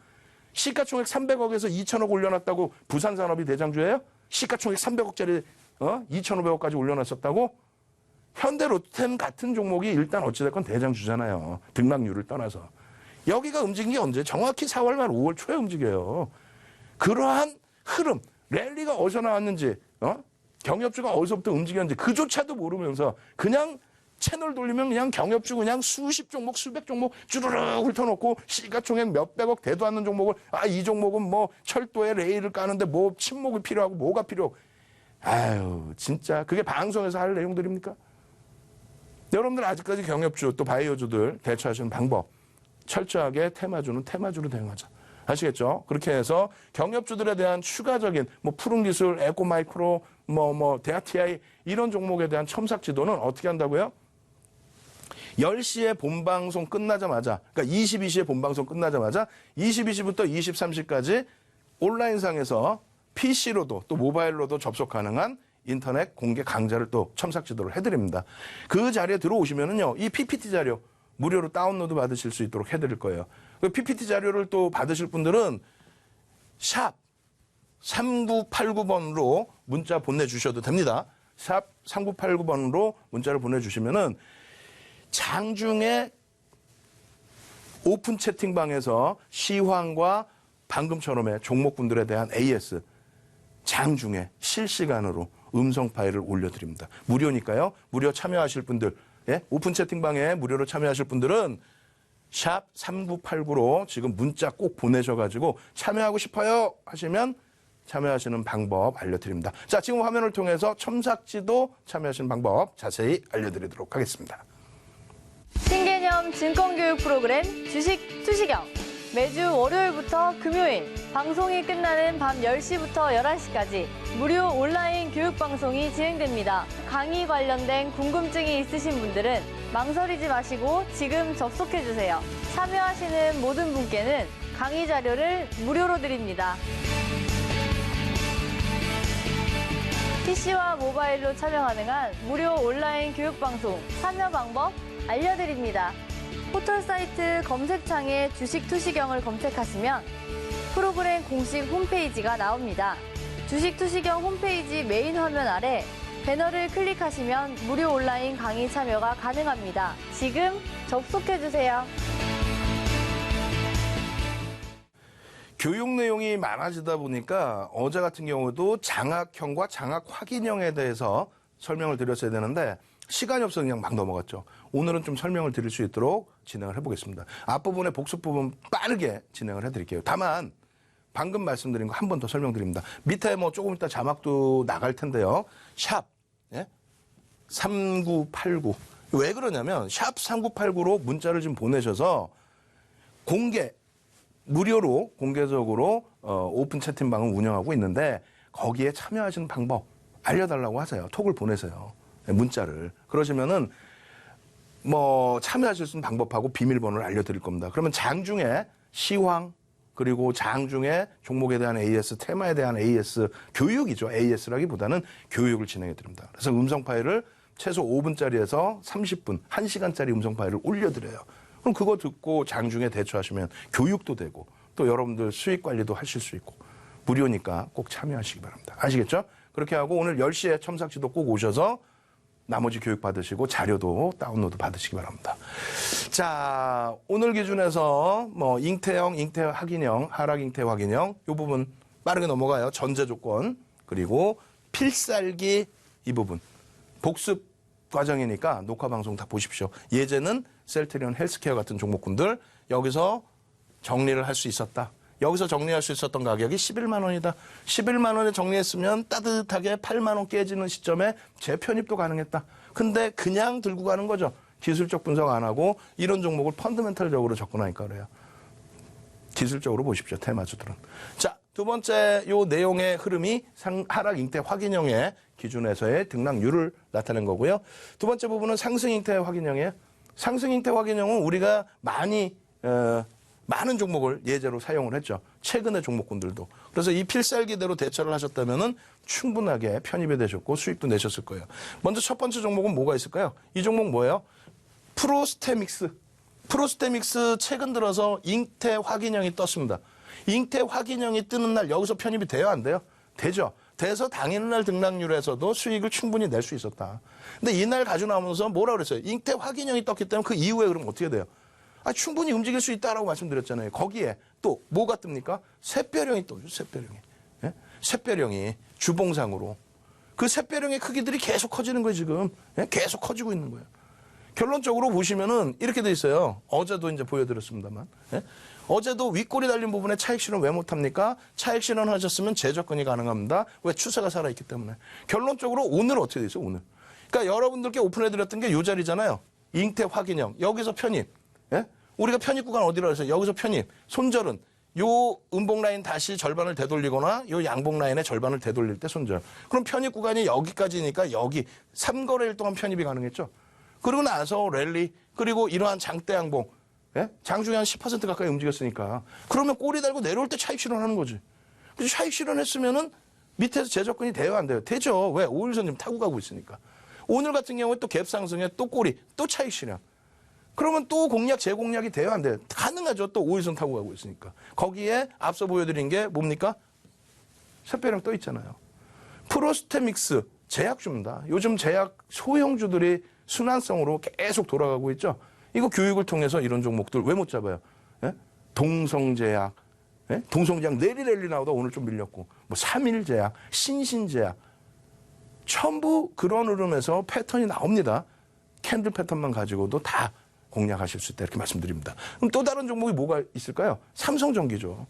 시가총액 300억에서 2천억 올려놨다고 부산산업이 대장주예요? 시가총액 300억짜리 2,500억까지 올려놨었다고? 현대로템 같은 종목이 일단 어찌됐건 대장주잖아요. 등락률을 떠나서. 여기가 움직인 게 언제? 정확히 4월 말 5월 초에 움직여요. 그러한 흐름, 랠리가 어디서 나왔는지, 경협주가 어디서부터 움직였는지 그조차도 모르면서 그냥 채널 돌리면 그냥 경협주 그냥 수십 종목, 수백 종목 쭈르륵 훑어놓고 시가총액 몇백억 대도 않는 종목을 이 종목은 뭐 철도에 레일을 까는데 뭐 침목이 필요하고 뭐가 필요하고 아유 진짜 그게 방송에서 할 내용들입니까? 여러분들 아직까지 경협주 또 바이오주들 대처하시는 방법 철저하게 테마주는 테마주로 대응하자. 아시겠죠? 그렇게 해서 경협주들에 대한 추가적인 뭐 푸른기술, 에코마이크로, 대아TI 이런 종목에 대한 첨삭 지도는 어떻게 한다고요? 10시에 본방송 끝나자마자, 그러니까 22시에 본방송 끝나자마자 22시부터 23시까지 온라인상에서 PC로도 또 모바일로도 접속 가능한 인터넷 공개 강좌를 또 첨삭 지도를 해드립니다. 그 자리에 들어오시면은요, 이 PPT 자료 무료로 다운로드 받으실 수 있도록 해드릴 거예요. 그 PPT 자료를 또 받으실 분들은 샵 3989번으로 문자 보내주셔도 됩니다. 샵 3989번으로 문자를 보내주시면은 장중에 오픈 채팅방에서 시황과 방금처럼의 종목분들에 대한 AS 장중에 실시간으로 음성 파일을 올려드립니다. 무료니까요. 무료 참여하실 분들, 예? 오픈 채팅방에 무료로 참여하실 분들은 샵 3989로 지금 문자 꼭 보내셔가지고 참여하고 싶어요 하시면 참여하시는 방법 알려드립니다. 자, 지금 화면을 통해서 첨삭지도 참여하시는 방법 자세히 알려드리도록 하겠습니다. 신개념 증권교육 프로그램 주식 투시경. 매주 월요일부터 금요일 방송이 끝나는 밤 10시부터 11시까지 무료 온라인 교육방송이 진행됩니다. 강의 관련된 궁금증이 있으신 분들은 망설이지 마시고 지금 접속해주세요. 참여하시는 모든 분께는 강의 자료를 무료로 드립니다. PC와 모바일로 참여 가능한 무료 온라인 교육방송 참여 방법 알려드립니다. 포털사이트 검색창에 주식 투시경을 검색하시면 프로그램 공식 홈페이지가 나옵니다. 주식 투시경 홈페이지 메인 화면 아래 배너를 클릭하시면 무료 온라인 강의 참여가 가능합니다. 지금 접속해주세요. 교육 내용이 많아지다 보니까 어제 같은 경우도 장학형과 장학 확인형에 대해서 설명을 드렸어야 되는데 시간이 없어서 그냥 막 넘어갔죠. 오늘은 좀 설명을 드릴 수 있도록 진행을 해보겠습니다. 앞부분에 복습 부분 빠르게 진행을 해드릴게요. 다만 방금 말씀드린 거 한 번 더 설명드립니다. 밑에 뭐 조금 이따 자막도 나갈 텐데요. 샵 3989. 왜 그러냐면 샵 3989로 문자를 좀 보내셔서 무료로 공개적으로 오픈 채팅방을 운영하고 있는데 거기에 참여하시는 방법 알려달라고 하세요. 톡을 보내세요. 문자를. 그러시면은 뭐 참여하실 수 있는 방법하고 비밀번호를 알려드릴 겁니다. 그러면 장중에 시황 그리고 장중에 종목에 대한 AS, 테마에 대한 AS 교육이죠. AS라기보다는 교육을 진행해 드립니다. 그래서 음성 파일을 최소 5분짜리에서 30분, 1시간짜리 음성 파일을 올려드려요. 그럼 그거 듣고 장중에 대처하시면 교육도 되고 또 여러분들 수익 관리도 하실 수 있고 무료니까 꼭 참여하시기 바랍니다. 아시겠죠? 그렇게 하고 오늘 10시에 첨삭지도 꼭 오셔서 나머지 교육 받으시고 자료도 다운로드 받으시기 바랍니다. 자, 오늘 기준에서 뭐 잉태형, 잉태 확인형, 하락 잉태 확인형 이 부분 빠르게 넘어가요. 전제 조건 그리고 필살기 이 부분 복습 과정이니까 녹화 방송 다 보십시오. 예제는 셀트리온 헬스케어 같은 종목군들 여기서 정리를 할 수 있었다. 여기서 정리할 수 있었던 가격이 11만 원이다. 11만 원에 정리했으면 따뜻하게 8만 원 깨지는 시점에 재편입도 가능했다. 근데 그냥 들고 가는 거죠. 기술적 분석 안 하고 이런 종목을 펀더멘탈적으로 접근하니까 그래요. 기술적으로 보십시오. 테마주들은. 자, 두 번째 요 내용의 흐름이 하락 잉태 확인형의 기준에서의 등락률을 나타낸 거고요. 두 번째 부분은 상승 잉태 확인형이에요. 상승 잉태 확인형은 우리가 많은 종목을 예제로 사용을 했죠. 최근의 종목군들도. 그래서 이 필살기대로 대처를 하셨다면은 충분하게 편입이 되셨고 수익도 내셨을 거예요. 먼저 첫 번째 종목은 뭐가 있을까요? 이 종목 뭐예요? 프로스테믹스. 프로스테믹스 최근 들어서 잉태 확인형이 떴습니다. 잉태 확인형이 뜨는 날 여기서 편입이 돼요? 안 돼요? 되죠. 돼서 당일날 등락률에서도 수익을 충분히 낼 수 있었다. 근데 이날 가지고 나오면서 뭐라 그랬어요? 잉태 확인형이 떴기 때문에 그 이후에 그럼 어떻게 돼요? 충분히 움직일 수 있다라고 말씀드렸잖아요. 거기에 또 뭐가 뜹니까? 샛별형이 떠오죠. 샛별형이. 예? 샛별형이 주봉상으로. 그 샛별형의 크기들이 계속 커지는 거예요, 지금. 예? 계속 커지고 있는 거예요. 결론적으로 보시면은 이렇게 돼 있어요. 어제도 이제 보여드렸습니다만. 예? 어제도 윗골이 달린 부분에 차익 실현 왜 못합니까? 차익 실현 하셨으면 재접근이 가능합니다. 왜? 추세가 살아있기 때문에. 결론적으로 오늘 어떻게 돼 있어요, 오늘? 그러니까 여러분들께 오픈해드렸던 게 이 자리잖아요. 잉태 확인형. 여기서 편입. 예? 우리가 편입 구간 어디라고 해서 여기서 편입. 손절은 요 음봉 라인 다시 절반을 되돌리거나 요 양봉 라인의 절반을 되돌릴 때 손절. 그럼 편입 구간이 여기까지니까 여기 3거래일 동안 편입이 가능했죠. 그리고 나서 랠리 그리고 이러한 장대 양봉. 예? 장중에 한 10% 가까이 움직였으니까. 그러면 꼬리 달고 내려올 때 차익 실현하는 거지. 그래서 차익 실현했으면은 밑에서 재접근이 돼요, 안 돼요? 되죠. 왜? 5일선 타고 가고 있으니까. 오늘 같은 경우에 또 갭 상승에 또 꼬리, 또 차익 실현. 그러면 또 공략, 재공략이 돼요, 안 돼요? 가능하죠. 또 5일선 타고 가고 있으니까. 거기에 앞서 보여드린 게 뭡니까? 샛별형 떠 있잖아요. 프로스테믹스 제약주입니다. 요즘 제약 소형주들이 순환성으로 계속 돌아가고 있죠. 이거 교육을 통해서 이런 종목들 왜 못 잡아요? 예? 동성제약, 예? 동성제약 내리랠리 나오다 오늘 좀 밀렸고, 뭐 3일제약, 신신제약, 전부 그런 흐름에서 패턴이 나옵니다. 캔들 패턴만 가지고도 다 공략하실 수 있다 이렇게 말씀드립니다. 그럼 또 다른 종목이 뭐가 있을까요? 삼성전기죠.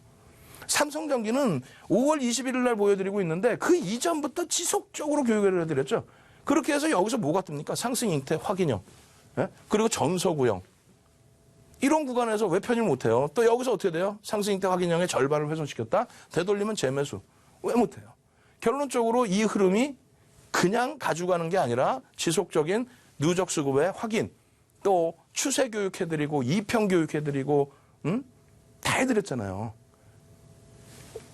삼성전기는 5월 21일 날 보여드리고 있는데 그 이전부터 지속적으로 교육을 해드렸죠. 그렇게 해서 여기서 뭐가 뜹니까? 상승 잉태 확인형, 예? 그리고 전서구형. 이런 구간에서 왜 편입 못해요? 또 여기서 어떻게 돼요? 상승 잉태 확인형의 절반을 훼손시켰다? 되돌리면 재매수. 왜 못해요? 결론적으로 이 흐름이 그냥 가져가는 게 아니라 지속적인 누적 수급의 확인, 또 추세 교육해드리고 이평 교육해드리고 다 해드렸잖아요.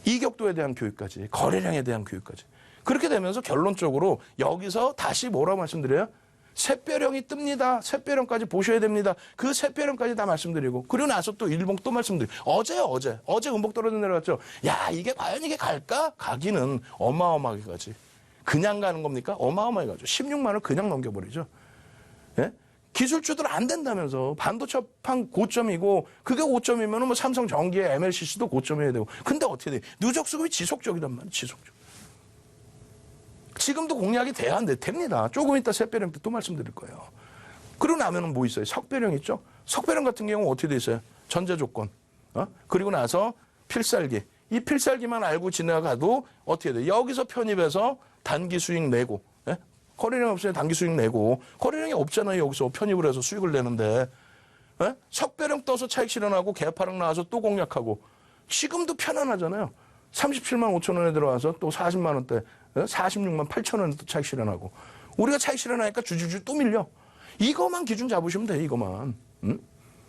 이격도에 대한 교육까지, 거래량에 대한 교육까지. 그렇게 되면서 결론적으로 여기서 다시 뭐라고 말씀드려요? 샛별형이 뜹니다. 샛별형까지 보셔야 됩니다. 그 샛별형까지 다 말씀드리고, 그리고 나서 또 일봉 또 말씀드리고, 어제 음봉 떨어져 내려갔죠. 야, 이게 과연 이게 갈까? 가기는 어마어마하게 가지. 그냥 가는 겁니까? 어마어마하게 가죠. 16만 원 그냥 넘겨버리죠. 예? 기술주들 안 된다면서. 반도체판 고점이고, 그게 고점이면 뭐 삼성전기의 MLCC도 고점이어야 되고. 근데 어떻게 돼? 누적 수급이 지속적이란 말이에요. 지속적. 지금도 공략이 돼야 안 돼. 됩니다. 조금 이따 샛별형 때 또 말씀드릴 거예요. 그러고 나면은 뭐 있어요? 석별형 있죠? 석별형 같은 경우는 어떻게 돼 있어요? 전제 조건. 그리고 나서 필살기. 이 필살기만 알고 지나가도 어떻게 돼? 여기서 편입해서 단기 수익 내고, 예? 거래량 없으면 단기 수익 내고, 거래량이 없잖아요. 여기서 편입을 해서 수익을 내는데, 예? 석별형 떠서 차익 실현하고 개파랑 나와서 또 공략하고, 지금도 편안하잖아요. 37만 5천 원에 들어와서 또 40만 원대, 46만 8천 원에 또 차익 실현하고, 우리가 차익 실현하니까 주주주 또 밀려. 이거만 기준 잡으시면 돼요. 이거만.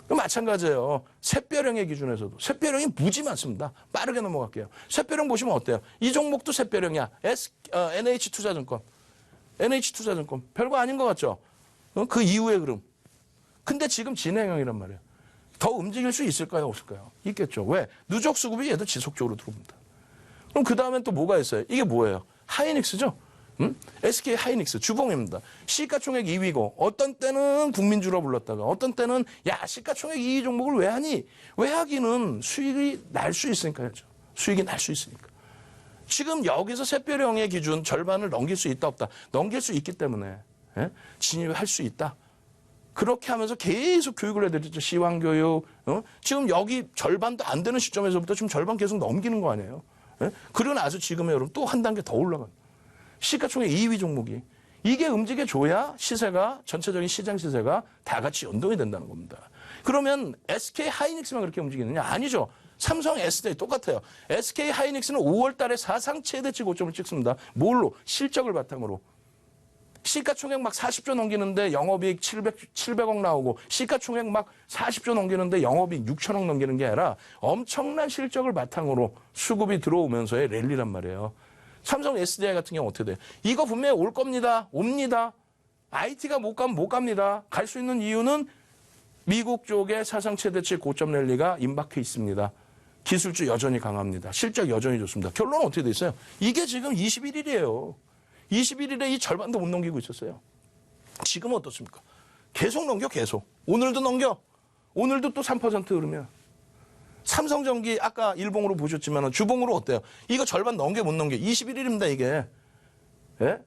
마찬가지예요. 샛별형의 기준에서도. 샛별형이 무지 많습니다. 빠르게 넘어갈게요. 샛별형 보시면 어때요? 이 종목도 샛별형이야. NH투자증권. NH투자증권. 별거 아닌 것 같죠? 그 이후의 흐름. 근데 지금 진행형이란 말이에요. 더 움직일 수 있을까요? 없을까요? 있겠죠. 왜? 누적 수급이 얘도 지속적으로 들어옵니다. 그럼 그 다음엔 또 뭐가 있어요? 이게 뭐예요? 하이닉스죠? SK 하이닉스 주봉입니다. 시가총액 2위고 어떤 때는 국민주로 불렀다가 어떤 때는 야 시가총액 2위 종목을 왜 하니? 왜 하기는 수익이 날 수 있으니까 하죠. 수익이 날 수 있으니까. 지금 여기서 샛별형의 기준 절반을 넘길 수 있다 없다. 넘길 수 있기 때문에 진입할 수 있다. 그렇게 하면서 계속 교육을 해드렸죠. 시황교육. 지금 여기 절반도 안 되는 시점에서부터 지금 절반 계속 넘기는 거 아니에요. 그러고 나서 지금의 여러분 또 한 단계 더 올라가요. 시가총액 2위 종목이. 이게 움직여줘야 시세가, 전체적인 시장 시세가 다 같이 연동이 된다는 겁니다. 그러면 SK 하이닉스만 그렇게 움직이느냐? 아니죠. 삼성 SDI 똑같아요. SK 하이닉스는 5월 달에 사상 최대치 고점을 찍습니다. 뭘로? 실적을 바탕으로. 시가총액 막 40조 넘기는데 영업이익 700억 나오고 시가총액 막 40조 넘기는데 영업이익 6천억 넘기는 게 아니라 엄청난 실적을 바탕으로 수급이 들어오면서의 랠리란 말이에요. 삼성 SDI 같은 경우 어떻게 돼요? 이거 분명히 올 겁니다. 옵니다. IT가 못 가면 못 갑니다. 갈 수 있는 이유는 미국 쪽에 사상 최대치 고점 랠리가 임박해 있습니다. 기술주 여전히 강합니다. 실적 여전히 좋습니다. 결론은 어떻게 돼 있어요? 이게 지금 21일이에요. 21일에 이 절반도 못 넘기고 있었어요. 지금은 어떻습니까? 계속 넘겨, 계속. 오늘도 넘겨. 오늘도 또 3% 흐르면. 삼성전기 아까 일봉으로 보셨지만 주봉으로 어때요? 이거 절반 넘겨 못 넘겨. 21일입니다, 이게. 예?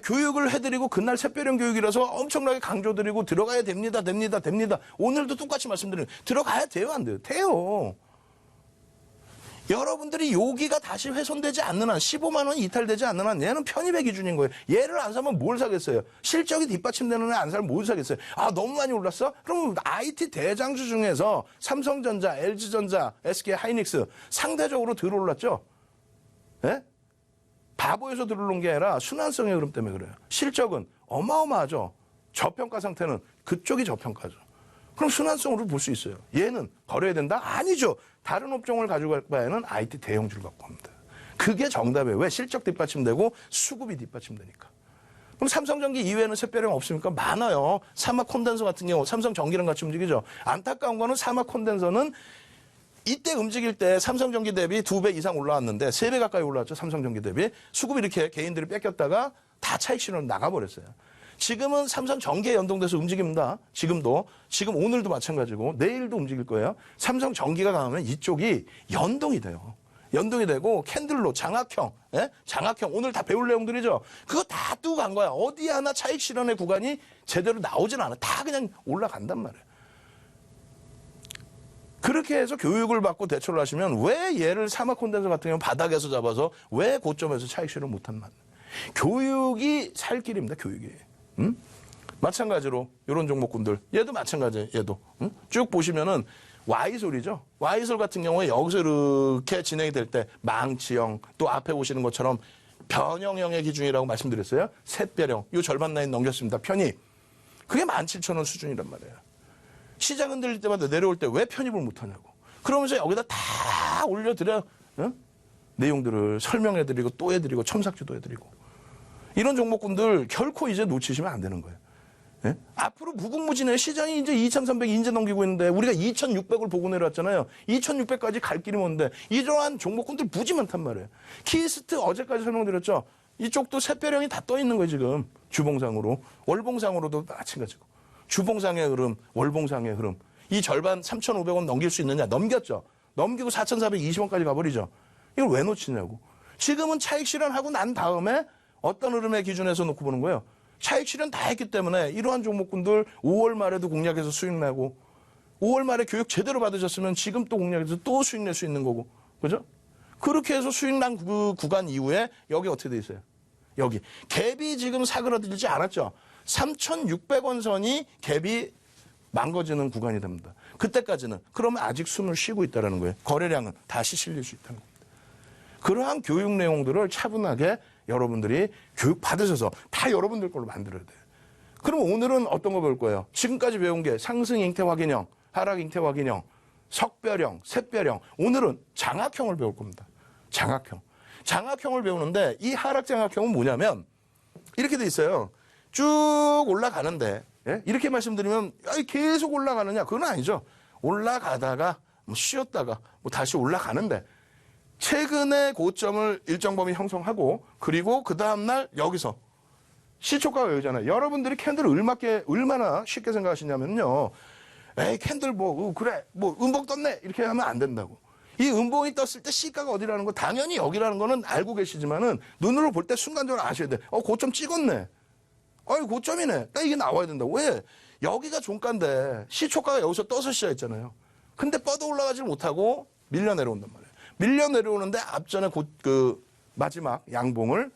교육을 해드리고 그날 샛별형 교육이라서 엄청나게 강조드리고 들어가야 됩니다. 오늘도 똑같이 말씀드리는 들어가야 돼요, 안 돼요? 돼요. 여러분들이 여기가 다시 훼손되지 않는 한 15만 원이 이탈되지 않는 한 얘는 편입의 기준인 거예요. 얘를 안 사면 뭘 사겠어요? 실적이 뒷받침되는 애 안 사면 뭘 사겠어요? 너무 많이 올랐어? 그럼 IT 대장주 중에서 삼성전자, LG전자, SK 하이닉스 상대적으로 덜 올랐죠? 예? 바보에서 덜 오른 게 아니라 순환성의 흐름 때문에 그래요. 실적은 어마어마하죠. 저평가 상태는 그쪽이 저평가죠. 그럼 순환성으로 볼 수 있어요. 얘는 버려야 된다? 아니죠. 다른 업종을 가져갈 바에는 IT 대형주를 갖고 갑니다. 그게 정답이에요. 왜? 실적 뒷받침되고 수급이 뒷받침되니까. 그럼 삼성전기 이외에는 샛별형 없습니까? 많아요. 사막 콘덴서 같은 경우 삼성전기랑 같이 움직이죠. 안타까운 거는 사막 콘덴서는 이때 움직일 때 삼성전기 대비 2배 이상 올라왔는데 3배 가까이 올라왔죠. 삼성전기 대비. 수급이 이렇게 개인들이 뺏겼다가 다 차익 실현으로 나가버렸어요. 지금은 삼성전기에 연동돼서 움직입니다. 지금도. 지금 오늘도 마찬가지고 내일도 움직일 거예요. 삼성전기가 가면 이쪽이 연동이 돼요. 연동이 되고 캔들로 장악형, 예? 장악형 오늘 다 배울 내용들이죠. 그거 다 뜨고 간 거야. 어디 하나 차익 실현의 구간이 제대로 나오진 않아. 다 그냥 올라간단 말이에요. 그렇게 해서 교육을 받고 대처를 하시면 왜 얘를 사막 콘덴서 같은 경우 바닥에서 잡아서 왜 고점에서 차익 실현 못한 말. 교육이 살 길입니다. 교육이. 응? 마찬가지로 이런 종목군들 얘도 마찬가지예요. 얘도 응? 쭉 보시면은 Y솔이죠. Y솔 같은 경우에 여기서 이렇게 진행이 될 때 망치형 또 앞에 보시는 것처럼 변형형의 기준이라고 말씀드렸어요. 샛별형 요 절반 라인 넘겼습니다. 편입. 그게 17,000원 수준이란 말이에요. 시장 흔들릴 때마다 내려올 때 왜 편입을 못하냐고. 그러면서 여기다 다 올려드려 응? 내용들을 설명해드리고 또 해드리고 첨삭주도 해드리고 이런 종목군들 결코 이제 놓치시면 안 되는 거예요. 예? 앞으로 무궁무진해. 시장이 이제 2,300 인제 넘기고 있는데 우리가 2,600을 보고 내려왔잖아요. 2,600까지 갈 길이 먼데 이러한 종목군들 무지 많단 말이에요. 키스트 어제까지 설명드렸죠. 이쪽도 샛별형이 다 떠 있는 거예요. 지금 주봉상으로. 월봉상으로도 마찬가지고. 주봉상의 흐름, 월봉상의 흐름. 이 절반 3,500원 넘길 수 있느냐? 넘겼죠. 넘기고 4,420원까지 가버리죠. 이걸 왜 놓치냐고. 지금은 차익 실현하고 난 다음에 어떤 흐름의 기준에서 놓고 보는 거예요. 차익 실현 다 했기 때문에 이러한 종목군들 5월 말에도 공략해서 수익 내고 5월 말에 교육 제대로 받으셨으면 지금 또 공략해서 또 수익 낼 수 있는 거고. 그죠? 그렇게 해서 수익 난 그 구간 이후에 여기 어떻게 돼 있어요? 여기. 갭이 지금 사그라들지 않았죠. 3,600원 선이 갭이 망가지는 구간이 됩니다. 그때까지는. 그러면 아직 숨을 쉬고 있다는 거예요. 거래량은 다시 실릴 수 있다는 겁니다. 그러한 교육 내용들을 차분하게 여러분들이 교육 받으셔서 다 여러분들 걸로 만들어야 돼요. 그럼 오늘은 어떤 거 배울 거예요? 지금까지 배운 게 상승 잉태 확인형, 하락 잉태 확인형, 석별형, 샛별형. 오늘은 장악형을 배울 겁니다. 장악형. 장악형을 배우는데 이 하락 장악형은 뭐냐면 이렇게 돼 있어요. 쭉 올라가는데 예? 이렇게 말씀드리면 계속 올라가느냐? 그건 아니죠. 올라가다가 뭐 쉬었다가 뭐 다시 올라가는데 최근에 고점을 일정 범위 형성하고 그리고 그 다음날 여기서 시초가가 여기잖아요. 여러분들이 캔들을 얼마나 쉽게 생각하시냐면요. 에이 캔들 그래 음봉 떴네 이렇게 하면 안 된다고. 이 음봉이 떴을 때 시가가 어디라는 거 당연히 여기라는 거는 알고 계시지만은 눈으로 볼 때 순간적으로 아셔야 돼. 고점 찍었네. 고점이네. 이게 나와야 된다고. 왜? 여기가 종가인데 시초가가 여기서 떠서 시작했잖아요. 근데 뻗어 올라가지 못하고 밀려 내려온단 말이에요. 밀려 내려오는데 앞전에 그 마지막 양봉을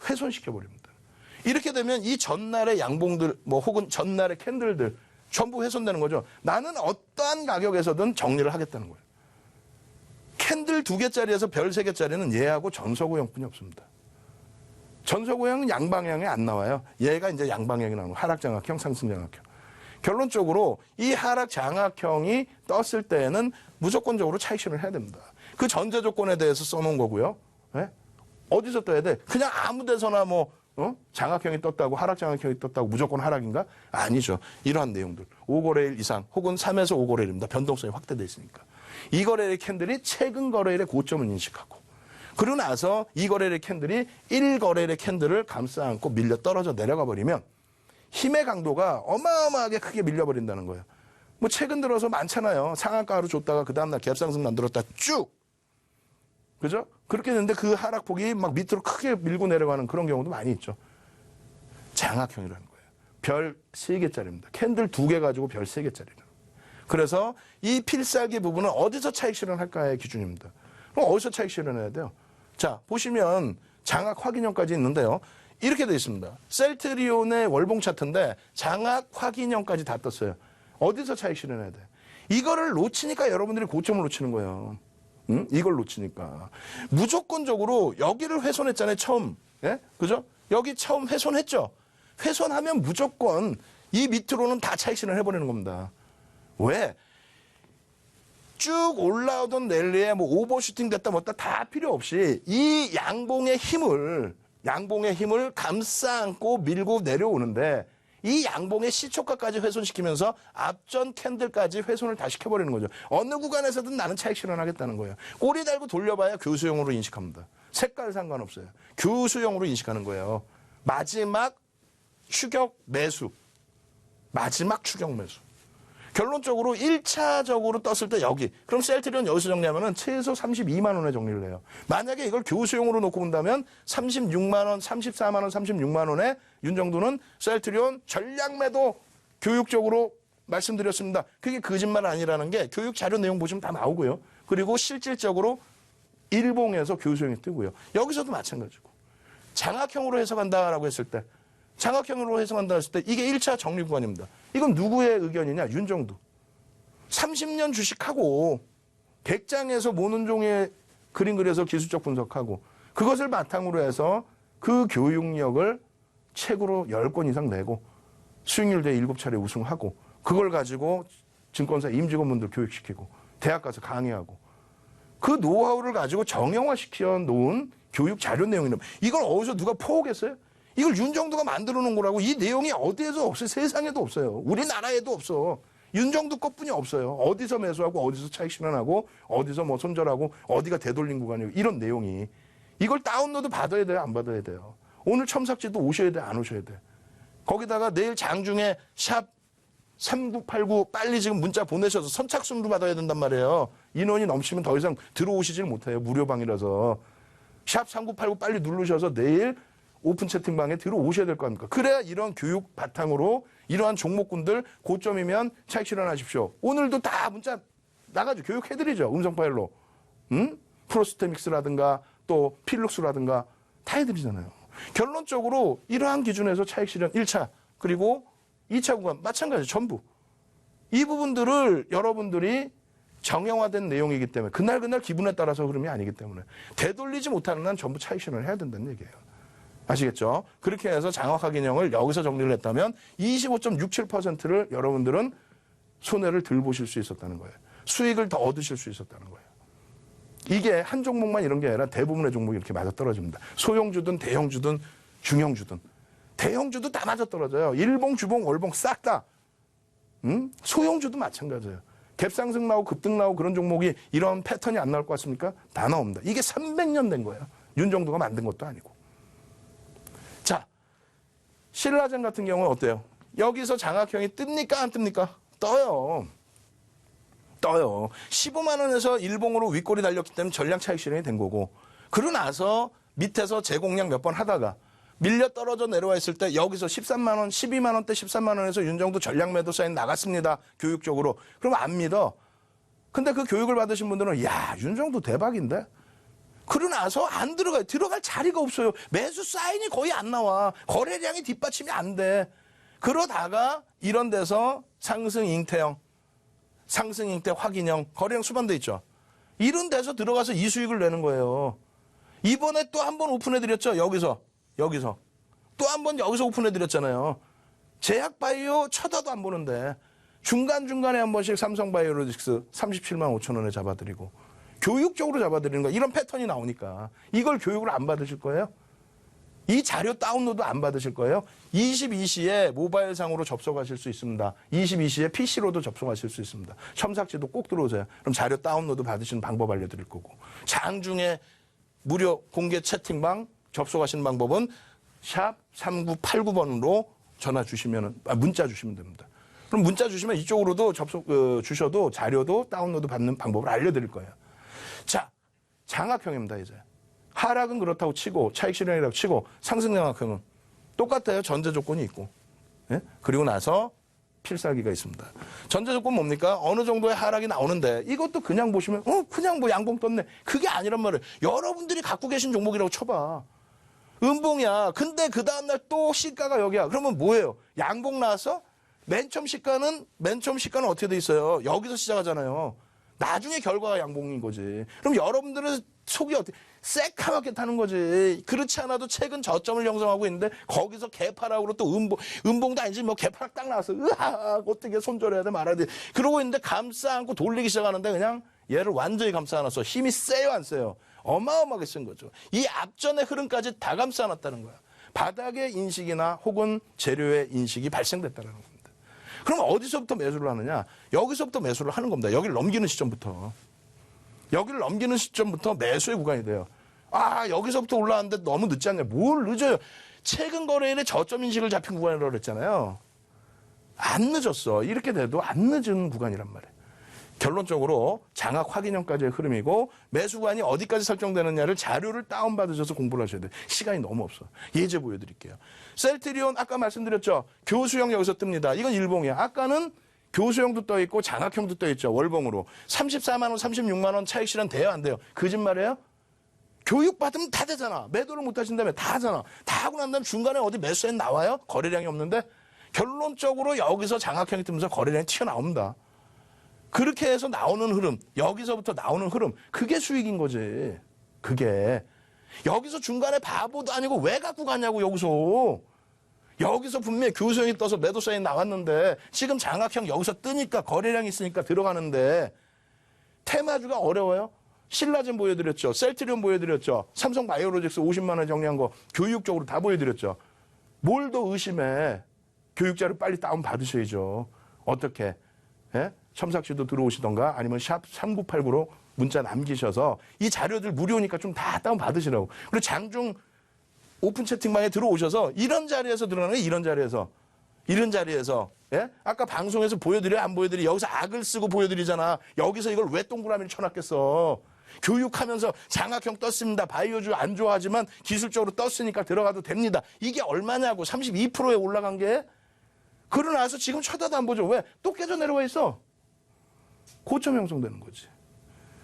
훼손시켜 버립니다. 이렇게 되면 이 전날의 양봉들 혹은 전날의 캔들들 전부 훼손되는 거죠. 나는 어떠한 가격에서든 정리를 하겠다는 거예요. 캔들 2개짜리에서 별 3개짜리는 얘하고 전서구형뿐이 없습니다. 전서구형은 양방향에 안 나와요. 얘가 이제 양방향이 나오는 하락장악형, 상승장악형. 결론적으로 이 하락장악형이 떴을 때에는 무조건적으로 차익 실현을 해야 됩니다. 그 전제 조건에 대해서 써놓은 거고요. 네? 어디서 떠야 돼? 그냥 아무 데서나 장악형이 떴다고 하락장악형이 떴다고 무조건 하락인가? 아니죠. 이러한 내용들. 5거래일 이상 혹은 3에서 5거래일입니다. 변동성이 확대되어 있으니까. 2거래일 캔들이 최근 거래일의 고점을 인식하고 그러고 나서 2거래일 캔들이 1거래일의 캔들을 감싸 안고 밀려 떨어져 내려가 버리면 힘의 강도가 어마어마하게 크게 밀려버린다는 거예요. 최근 들어서 많잖아요. 상한가로 줬다가 그 다음날 갭상승 만들었다 쭉. 그죠? 그렇게 됐는데 그 하락폭이 막 밑으로 크게 밀고 내려가는 그런 경우도 많이 있죠. 장악형이라는 거예요. 별 3개짜리입니다. 캔들 2개 가지고 별 3개짜리라는 거예요. 그래서 이 필살기 부분은 어디서 차익 실현할까의 기준입니다. 그럼 어디서 차익 실현해야 돼요? 자, 보시면 장악 확인형까지 있는데요. 이렇게 되어 있습니다. 셀트리온의 월봉 차트인데 장악 확인형까지 다 떴어요. 어디서 차익 실현해야 돼? 이거를 놓치니까 여러분들이 고점을 놓치는 거예요. 응? 이걸 놓치니까. 무조건적으로 여기를 훼손했잖아요, 처음. 예? 그죠? 여기 처음 훼손했죠? 훼손하면 무조건 이 밑으로는 다 차익 실현 해버리는 겁니다. 왜? 쭉 올라오던 랠리에 뭐 오버슈팅 됐다 뭐다 다 필요 없이 이 양봉의 힘을 감싸 안고 밀고 내려오는데 이 양봉의 시초가까지 훼손시키면서 앞전 캔들까지 훼손을 다 시켜버리는 거죠. 어느 구간에서든 나는 차익 실현하겠다는 거예요. 꼬리 달고 돌려봐야 교수용으로 인식합니다. 색깔 상관없어요. 교수용으로 인식하는 거예요. 마지막 추격 매수. 결론적으로 1차적으로 떴을 때 여기. 그럼 셀트리온 여기서 정리하면 최소 32만 원에 정리를 해요. 만약에 이걸 교수용으로 놓고 본다면 36만 원, 34만 원, 36만 원에 윤정도는 셀트리온 전략 매도 교육적으로 말씀드렸습니다. 그게 거짓말 아니라는 게 교육 자료 내용 보시면 다 나오고요. 그리고 실질적으로 일봉에서 교수용이 뜨고요. 여기서도 마찬가지고. 장악형으로 해석한다라고 했을 때 이게 1차 정리 구간입니다. 이건 누구의 의견이냐? 윤정도. 30년 주식하고 100장에서 모는 종의 그림 그려서 기술적 분석하고 그것을 바탕으로 해서 그 교육력을 책으로 10권 이상 내고 수익률 대 7차례 우승하고 그걸 가지고 증권사 임직원분들 교육시키고 대학 가서 강의하고 그 노하우를 가지고 정형화시켜 놓은 교육 자료 내용이란 이걸 어디서 누가 퍼오겠어요? 이걸 윤정도가 만들어 놓은 거라고. 이 내용이 어디에도 없어요. 세상에도 없어요. 우리나라에도 없어. 윤정도 것뿐이 없어요. 어디서 매수하고 어디서 차익 실현하고 어디서 뭐 손절하고 어디가 되돌린 구간이고 이런 내용이. 이걸 다운로드 받아야 돼요? 안 받아야 돼요? 오늘 첨삭지도 오셔야 돼? 안 오셔야 돼? 거기다가 내일 장중에 샵 3989 빨리 지금 문자 보내셔서 선착순도 받아야 된단 말이에요. 인원이 넘치면 더 이상 들어오시질 못해요. 무료방이라서. 샵 3989 빨리 누르셔서 내일 오픈 채팅방에 들어오셔야 될 거 아닙니까? 그래야 이런 교육 바탕으로 이러한 종목군들 고점이면 차익 실현하십시오. 오늘도 다 문자 나가죠. 교육해드리죠. 음성 파일로. 프로스테믹스라든가 또 필룩스라든가 다 해드리잖아요. 결론적으로 이러한 기준에서 차익 실현 1차 그리고 2차 구간 마찬가지 전부. 이 부분들을 여러분들이 정형화된 내용이기 때문에 그날 기분에 따라서 흐름이 아니기 때문에 되돌리지 못하는 한 전부 차익 실현을 해야 된다는 얘기예요. 아시겠죠? 그렇게 해서 장악화 기능을 여기서 정리를 했다면 25.67%를 여러분들은 손해를 덜 보실 수 있었다는 거예요. 수익을 더 얻으실 수 있었다는 거예요. 이게 한 종목만 이런 게 아니라 대부분의 종목이 이렇게 맞아떨어집니다. 소형주든 대형주든 중형주든. 대형주도 다 맞아떨어져요. 일봉, 주봉, 월봉 싹 다. 소형주도 마찬가지예요. 갭상승 나오고 급등 나오고 그런 종목이 이런 패턴이 안 나올 것 같습니까? 다 나옵니다. 이게 300년 된 거예요. 윤정도가 만든 것도 아니고. 자, 신라젠 같은 경우는 어때요? 여기서 장악형이 뜹니까 안 뜹니까? 떠요. 15만 원에서 일봉으로 윗골이 달렸기 때문에 전량 차익 실현이 된 거고 그러고 나서 밑에서 재공략 몇 번 하다가 밀려 떨어져 내려와 있을 때 여기서 13만 원, 12만 원대 13만 원에서 윤정도 전략 매도 사인 나갔습니다. 교육적으로. 그럼 안 믿어. 근데 그 교육을 받으신 분들은 야, 윤정도 대박인데? 그러고 나서 안 들어가요. 들어갈 자리가 없어요. 매수 사인이 거의 안 나와. 거래량이 뒷받침이 안 돼. 그러다가 이런 데서 상승 잉태형, 상승 잉태 확인형, 거래량 수반돼 있죠. 이런 데서 들어가서 이 수익을 내는 거예요. 이번에 또 한 번 오픈해드렸죠. 여기서. 또 한 번 여기서 오픈해드렸잖아요. 제약바이오 쳐다도 안 보는데 중간중간에 한 번씩 삼성바이오로직스 37만 5천 원에 잡아드리고 교육적으로 잡아드리는 거 이런 패턴이 나오니까 이걸 교육을 안 받으실 거예요? 이 자료 다운로드 안 받으실 거예요? 22시에 모바일상으로 접속하실 수 있습니다. 22시에 PC로도 접속하실 수 있습니다. 첨삭지도 꼭 들어오세요. 그럼 자료 다운로드 받으시는 방법 알려드릴 거고 장중에 무료 공개 채팅방 접속하시는 방법은 샵 3989번으로 전화 주시면 문자 주시면 됩니다. 그럼 문자 주시면 이쪽으로도 접속 주셔도 자료도 다운로드 받는 방법을 알려드릴 거예요. 자, 장악형입니다. 이제 하락은 그렇다고 치고 차익 실현이라고 치고 상승 장악형은 똑같아요. 전제 조건이 있고 예? 그리고 나서 필살기가 있습니다. 전제 조건 뭡니까? 어느 정도의 하락이 나오는데 이것도 그냥 보시면 그냥 뭐 양봉 떴네. 그게 아니란 말이에요. 여러분들이 갖고 계신 종목이라고 쳐봐. 음봉이야. 근데 그 다음날 또 시가가 여기야. 그러면 뭐예요? 양봉 나왔어? 맨 처음 시가는 어떻게 돼 있어요? 여기서 시작하잖아요. 나중에 결과가 양봉인 거지. 그럼 여러분들은 속이 어떻게 새카맣게 타는 거지. 그렇지 않아도 최근 저점을 형성하고 있는데 거기서 개파락으로 또 음봉도 아니지 뭐 개파락 딱 나왔어. 으아 어떻게 손절해야 돼 말아야 돼. 그러고 있는데 감싸 안고 돌리기 시작하는데 그냥 얘를 완전히 감싸 안았어. 힘이 세요 안 세요? 어마어마하게 쓴 거죠. 이 앞전의 흐름까지 다 감싸 안았다는 거야. 바닥의 인식이나 혹은 재료의 인식이 발생됐다는 겁니다. 그럼 어디서부터 매수를 하느냐? 여기서부터 매수를 하는 겁니다. 여기를 넘기는 시점부터. 여기를 넘기는 시점부터 매수의 구간이 돼요. 아 여기서부터 올라왔는데 너무 늦지 않냐? 뭘 늦어요? 최근 거래일에 저점 인식을 잡힌 구간이라고 그랬잖아요. 안 늦었어. 이렇게 돼도 안 늦은 구간이란 말이에요. 결론적으로 장악 확인형까지의 흐름이고 매수 구간이 어디까지 설정되느냐를 자료를 다운받으셔서 공부를 하셔야 돼요. 시간이 너무 없어. 예제 보여드릴게요. 셀트리온 아까 말씀드렸죠. 교수형 여기서 뜹니다. 이건 일봉이야. 아까는 교수형도 떠 있고 장악형도 떠 있죠. 월봉으로. 34만 원, 36만 원 차익 실현 돼요 안 돼요? 거짓말이에요? 교육 받으면 다 되잖아. 매도를 못 하신다면 다 하잖아. 다 하고 난 다음에 중간에 어디 매수엔 나와요? 거래량이 없는데? 결론적으로 여기서 장악형이 뜨면서 거래량이 튀어나옵니다. 그렇게 해서 나오는 흐름, 여기서부터 나오는 흐름, 그게 수익인 거지. 그게. 여기서 중간에 바보도 아니고 왜 갖고 가냐고, 여기서. 여기서 분명히 교수형이 떠서 매도 사인 나왔는데 지금 장악형 여기서 뜨니까 거래량이 있으니까 들어가는데 테마주가 어려워요? 신라젠 보여드렸죠. 셀트리온 보여드렸죠. 삼성바이오로직스 50만 원 정리한 거 교육적으로 다 보여드렸죠. 뭘 더 의심해. 교육자를 빨리 다운 받으셔야죠. 어떻게? 예? 첨삭씨도 들어오시던가 아니면 샵 3989로 문자 남기셔서 이 자료들 무료니까 좀 다 다운 받으시라고. 그리고 장중 오픈 채팅방에 들어오셔서 이런 자리에서 들어가는 게 이런 자리에서 예? 아까 방송에서 보여드려 안 보여드려 여기서 악을 쓰고 보여드리잖아. 여기서 이걸 왜 동그라미를 쳐놨겠어. 교육하면서 장악형 떴습니다. 바이오주 안 좋아하지만 기술적으로 떴으니까 들어가도 됩니다. 이게 얼마냐고. 32%에 올라간 게. 그러고 나서 지금 쳐다도 안 보죠. 왜? 또 깨져 내려와 있어. 고점 형성되는 거지.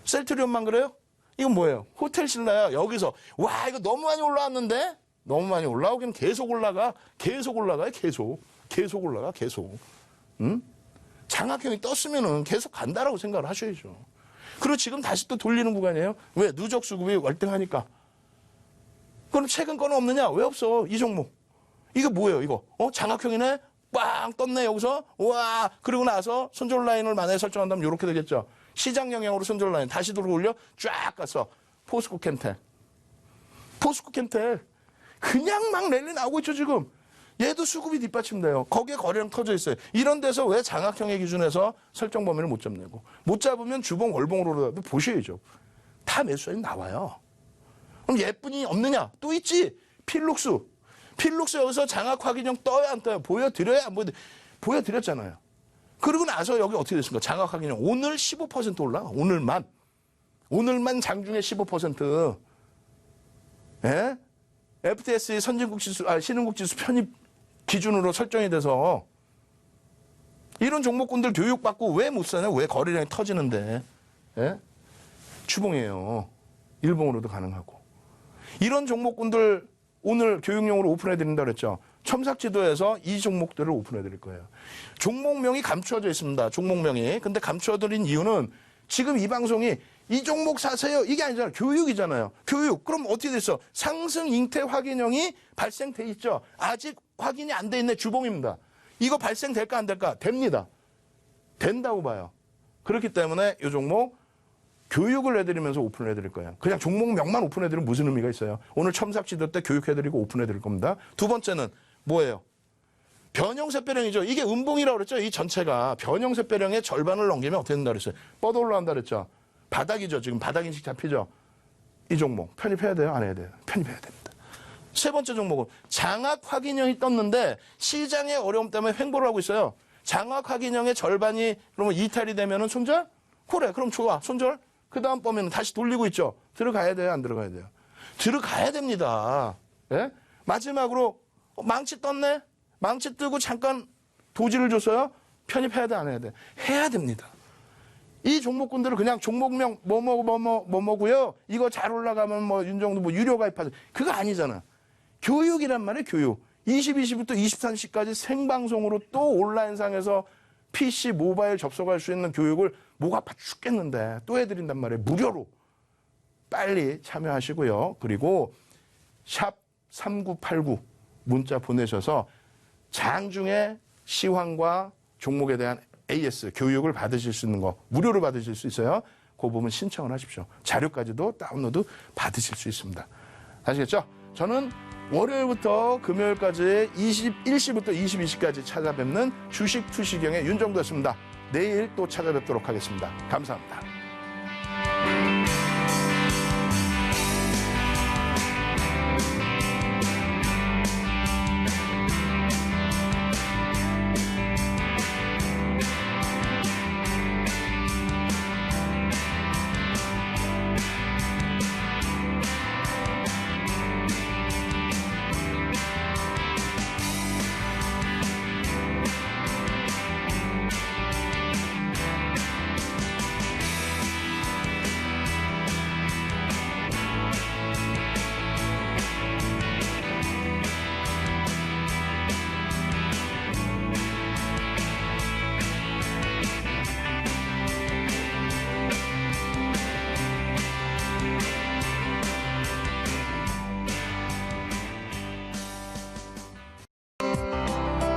셀트리온만 그래요? 이건 뭐예요? 호텔 신라야. 여기서 와 이거 너무 많이 올라왔는데? 너무 많이 올라오긴 계속 올라가. 계속 올라가요. 계속 올라가. 응? 장악형이 떴으면은 계속 간다라고 생각을 하셔야죠. 그리고 지금 다시 또 돌리는 구간이에요. 왜? 누적 수급이 월등하니까. 그럼 최근 거는 없느냐? 왜 없어? 이 종목. 이거 뭐예요? 이거? 장악형이네? 빵 떴네 여기서. 와 그리고 나서 손절 라인을 만약에 설정한다면 이렇게 되겠죠. 시장 영향으로 손절 라인 다시 들어올려 쫙 가서 포스코 캠텔 그냥 막 랠리 나오고 있죠 지금. 얘도 수급이 뒷받침돼요. 거기에 거래량 터져 있어요. 이런 데서 왜 장악형의 기준에서 설정 범위를 못 잡냐고. 못 잡으면 주봉 월봉으로라도 보셔야죠. 다 매수 사인 나와요. 그럼 예쁜이 없느냐? 또 있지. 필룩스 여기서 장악 확인형 떠요 안 떠요? 보여드려야 안 보여드려요? 보여드렸잖아요. 그리고 나서 여기 어떻게 됐습니까? 장악 확인형 오늘 15% 올라. 오늘만 장중에 15%. 예? FTSE 신흥국 지수 편입 기준으로 설정이 돼서 이런 종목군들 교육받고 왜 못 사냐? 왜 거래량이 터지는데? 예? 추봉이에요. 일봉으로도 가능하고. 이런 종목군들 오늘 교육용으로 오픈해드린다고 그랬죠. 첨삭지도에서 이 종목들을 오픈해드릴 거예요. 종목명이 감추어져 있습니다. 종목명이. 근데 감추어드린 이유는 지금 이 방송이 이 종목 사세요. 이게 아니잖아요. 교육이잖아요. 교육. 그럼 어떻게 됐어? 상승 잉태 확인형이 발생돼 있죠. 아직 확인이 안 돼 있네. 주봉입니다. 이거 발생될까 안 될까? 됩니다. 된다고 봐요. 그렇기 때문에 이 종목 교육을 해드리면서 오픈을 해드릴 거예요. 그냥 종목명만 오픈해드리면 무슨 의미가 있어요? 오늘 첨삭지도 때 교육해드리고 오픈해드릴 겁니다. 두 번째는 뭐예요? 변형세배령이죠. 이게 음봉이라고 그랬죠. 이 전체가 변형세배령의 절반을 넘기면 어떻게 된다 그랬어요? 뻗어 올라간다 그랬죠. 바닥이죠. 지금 바닥 인식 잡히죠. 이 종목 편입해야 돼요? 안 해야 돼요? 편입해야 됩니다. 세 번째 종목은 장악 확인형이 떴는데 시장의 어려움 때문에 횡보를 하고 있어요. 장악 확인형의 절반이 그러면 이탈이 되면은 손절? 그래. 그럼 좋아. 손절? 그 다음 범위는 다시 돌리고 있죠. 들어가야 돼요? 안 들어가야 돼요? 들어가야 됩니다. 예? 마지막으로 망치 떴네? 망치 뜨고 잠깐 도지를 줬어요? 편입해야 돼? 안 해야 돼? 해야 됩니다. 이 종목군들은 그냥 종목명 뭐고요. 이거 잘 올라가면 뭐 윤정도 뭐 유료 가입하죠. 그거 아니잖아. 교육이란 말이에요. 교육. 22시부터 23시까지 생방송으로 또 온라인상에서 PC 모바일 접속할 수 있는 교육을 목 아파 죽겠는데 또 해드린단 말이에요. 무료로. 빨리 참여하시고요. 그리고 샵 3989 문자 보내셔서 장중에 시황과 종목에 대한 AS 교육을 받으실 수 있는 거 무료로 받으실 수 있어요. 그 부분 신청을 하십시오. 자료까지도 다운로드 받으실 수 있습니다. 아시겠죠? 저는 월요일부터 금요일까지 21시부터 22시까지 찾아뵙는 주식 투시경의 윤정도였습니다. 내일 또 찾아뵙도록 하겠습니다. 감사합니다.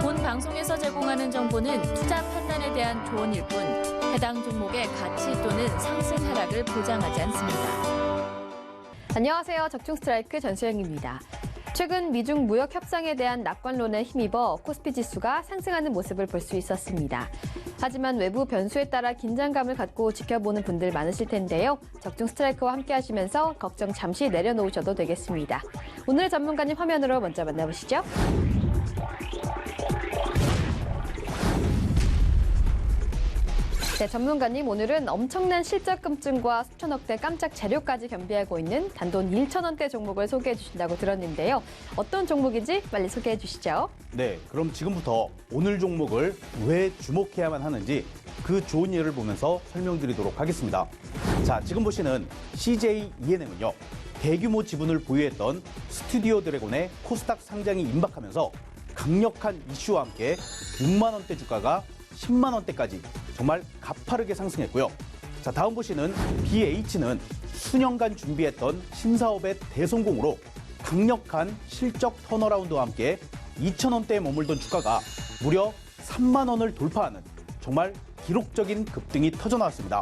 본 방송에서 제공하는 정보는 투자 판단에 대한 조언일 뿐 해당 종목의 가치 또는 상승 하락을 보장하지 않습니다. 안녕하세요. 적중 스트라이크 전수영입니다. 최근 미중 무역 협상에 대한 낙관론에 힘입어 코스피 지수가 상승하는 모습을 볼 수 있었습니다. 하지만 외부 변수에 따라 긴장감을 갖고 지켜보는 분들 많으실 텐데요. 적중 스트라이크와 함께 하시면서 걱정 잠시 내려놓으셔도 되겠습니다. 오늘 전문가님 화면으로 먼저 만나보시죠. 네, 전문가님 오늘은 엄청난 실적 급증과 수천억대 깜짝 재료까지 겸비하고 있는 단돈 1,000원대 종목을 소개해 주신다고 들었는데요. 어떤 종목인지 빨리 소개해 주시죠. 네, 그럼 지금부터 오늘 종목을 왜 주목해야만 하는지 그 좋은 예를 보면서 설명드리도록 하겠습니다. 자, 지금 보시는 CJ ENM은요. 대규모 지분을 보유했던 스튜디오 드래곤의 코스닥 상장이 임박하면서 강력한 이슈와 함께 6만 원대 주가가 10만 원대까지 정말 가파르게 상승했고요. 자, 다음 보시는 BH는 수년간 준비했던 신사업의 대성공으로 강력한 실적 턴어라운드와 함께 2,000원대에 머물던 주가가 무려 3만 원을 돌파하는 정말 기록적인 급등이 터져 나왔습니다.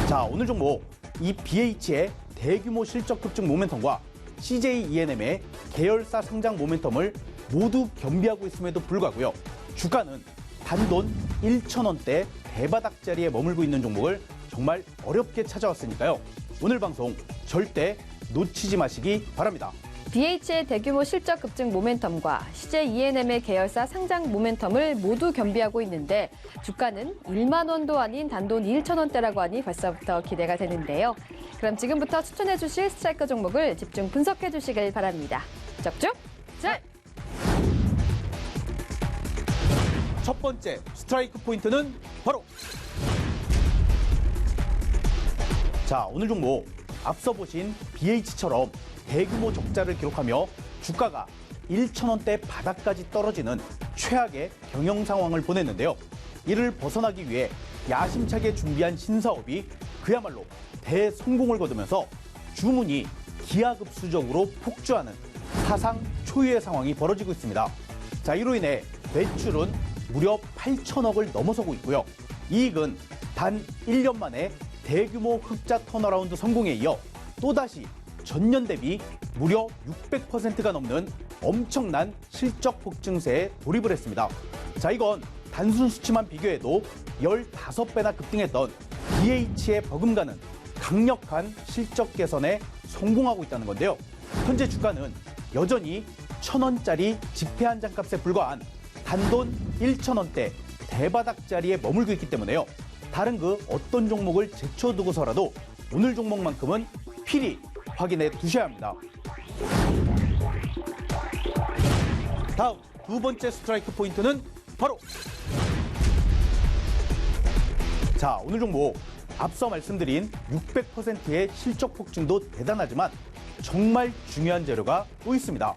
자, 오늘 종목 이 BH의 대규모 실적 급증 모멘텀과 CJ ENM의 계열사 상장 모멘텀을 모두 겸비하고 있음에도 불구하고요. 주가는 단돈 1,000원대 대바닥 자리에 머물고 있는 종목을 정말 어렵게 찾아왔으니까요. 오늘 방송 절대 놓치지 마시기 바랍니다. BH의 대규모 실적 급증 모멘텀과 CJ ENM의 계열사 상장 모멘텀을 모두 겸비하고 있는데 주가는 1만 원도 아닌 단돈 1,000원대라고 하니 벌써부터 기대가 되는데요. 그럼 지금부터 추천해 주실 스트라이커 종목을 집중 분석해 주시길 바랍니다. 적중 잘! 첫 번째 스트라이크 포인트는 바로 자, 오늘 종목 앞서 보신 BH처럼 대규모 적자를 기록하며 주가가 1,000원대 바닥까지 떨어지는 최악의 경영 상황을 보냈는데요. 이를 벗어나기 위해 야심차게 준비한 신사업이 그야말로 대성공을 거두면서 주문이 기하급수적으로 폭주하는 사상 초유의 상황이 벌어지고 있습니다. 자, 이로 인해 매출은 무려 8천억을 넘어서고 있고요. 이익은 단 1년 만에 대규모 흑자 턴어라운드 성공에 이어 또다시 전년 대비 무려 600%가 넘는 엄청난 실적 폭증세에 돌입을 했습니다. 자, 이건 단순 수치만 비교해도 15배나 급등했던 BH의 버금가는 강력한 실적 개선에 성공하고 있다는 건데요. 현재 주가는 여전히 1,000원짜리 지폐 한 장 값에 불과한 단돈 1,000원대 대바닥 자리에 머물고 있기 때문에요. 다른 그 어떤 종목을 제쳐두고서라도 오늘 종목만큼은 필히 확인해 두셔야 합니다. 다음 두 번째 스트라이크 포인트는 바로 자, 오늘 종목 앞서 말씀드린 600%의 실적 폭증도 대단하지만 정말 중요한 재료가 또 있습니다.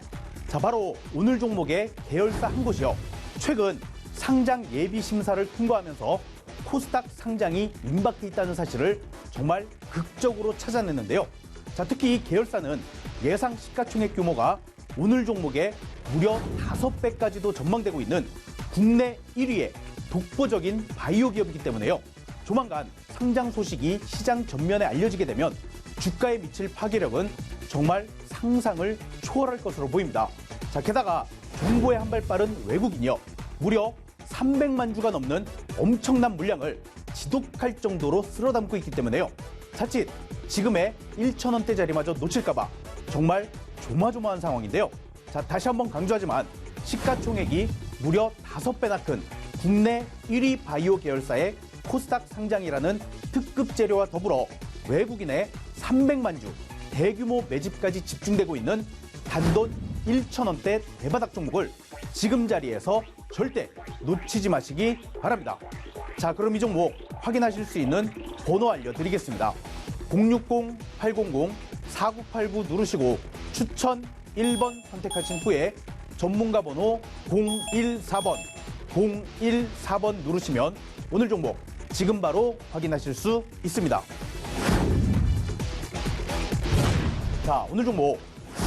자, 바로 오늘 종목의 계열사 한 곳이요. 최근 상장 예비 심사를 통과하면서 코스닥 상장이 임박해 있다는 사실을 정말 극적으로 찾아냈는데요. 자, 특히 이 계열사는 예상 시가총액 규모가 오늘 종목의 무려 5배까지도 전망되고 있는 국내 1위의 독보적인 바이오 기업이기 때문에요. 조만간 상장 소식이 시장 전면에 알려지게 되면 주가에 미칠 파괴력은 정말 상상을 초월할 것으로 보입니다. 자, 게다가 정보에 한 발 빠른 외국인이요. 무려 300만 주가 넘는 엄청난 물량을 지독할 정도로 쓸어 담고 있기 때문에요. 자칫 지금의 1,000원대 자리마저 놓칠까봐 정말 조마조마한 상황인데요. 자, 다시 한번 강조하지만 시가총액이 무려 5배나 큰 국내 1위 바이오 계열사의 코스닥 상장이라는 특급 재료와 더불어 외국인의 300만 주 대규모 매집까지 집중되고 있는 단돈 1,000원대 대바닥 종목을 지금 자리에서 절대 놓치지 마시기 바랍니다. 자, 그럼 이 종목 확인하실 수 있는 번호 알려드리겠습니다. 060-800-4989 누르시고 추천 1번 선택하신 후에 전문가 번호 014번 누르시면 오늘 종목 지금 바로 확인하실 수 있습니다. 자, 오늘 종목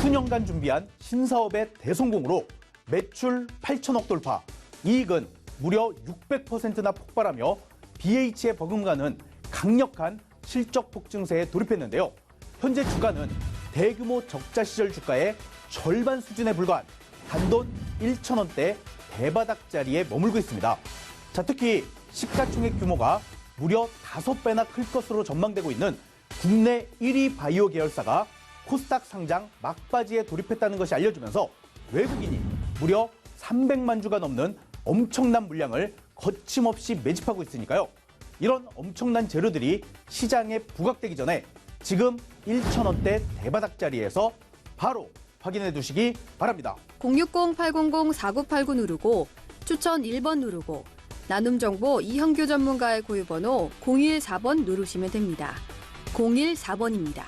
수년간 준비한 신사업의 대성공으로 매출 8천억 돌파, 이익은 무려 600%나 폭발하며 BH에 버금가는 강력한 실적 폭증세에 돌입했는데요. 현재 주가는 대규모 적자 시절 주가의 절반 수준에 불과한 단돈 1,000원대 대바닥 자리에 머물고 있습니다. 자, 특히 시가총액 규모가 무려 5배나 클 것으로 전망되고 있는 국내 1위 바이오 계열사가 코스닥 상장 막바지에 돌입했다는 것이 알려지면서 외국인이 무려 300만 주가 넘는 엄청난 물량을 거침없이 매집하고 있으니까요. 이런 엄청난 재료들이 시장에 부각되기 전에 지금 1,000원대 대바닥 자리에서 바로 확인해 두시기 바랍니다. 060-800-4989 누르고 추천 1번 누르고 나눔 정보 이형규 전문가의 고유 번호 014번 누르시면 됩니다. 014번입니다.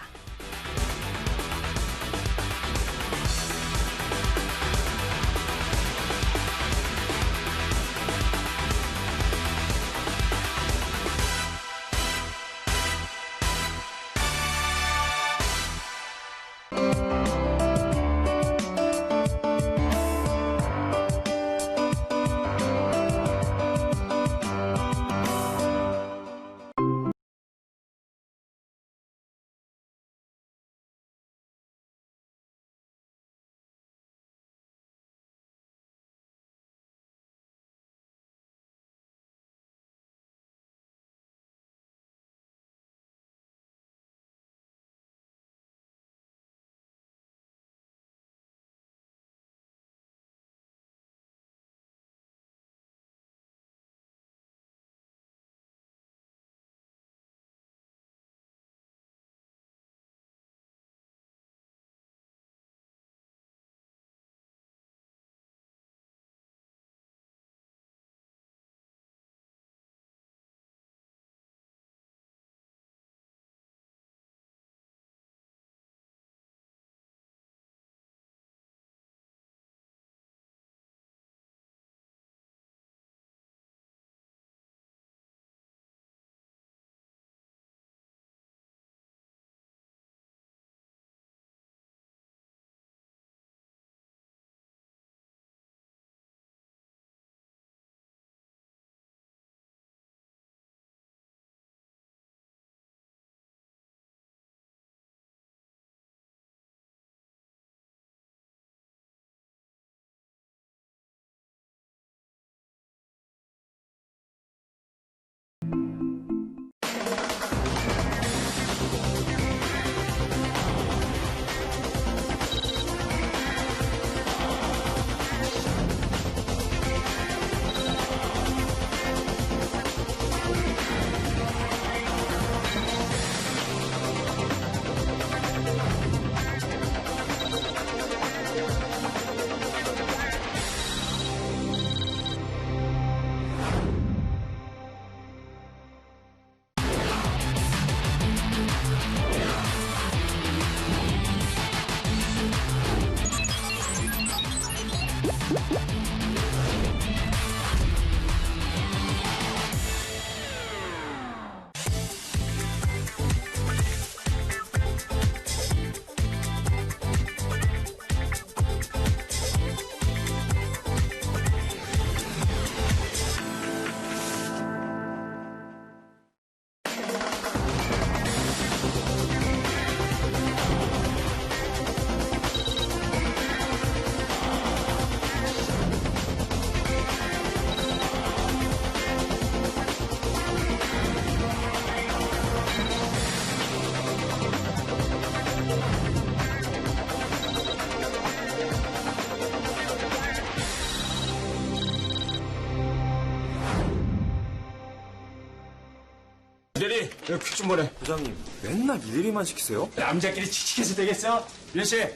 퀴즈 뭐래? 부장님, 맨날 일일이만 시키세요? 남자끼리 칙칙해서 되겠어? 윤씨,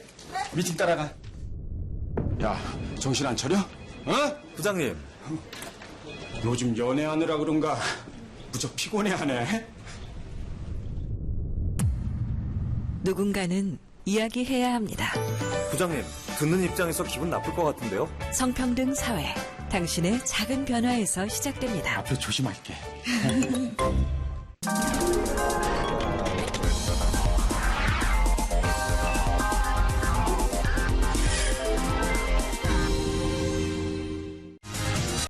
미팅 따라가. 야, 정신 안 차려? 부장님, 요즘 연애하느라 그런가 무척 피곤해하네. 누군가는 이야기해야 합니다. 부장님, 듣는 입장에서 기분 나쁠 것 같은데요? 성평등 사회, 당신의 작은 변화에서 시작됩니다. 앞으로 조심할게.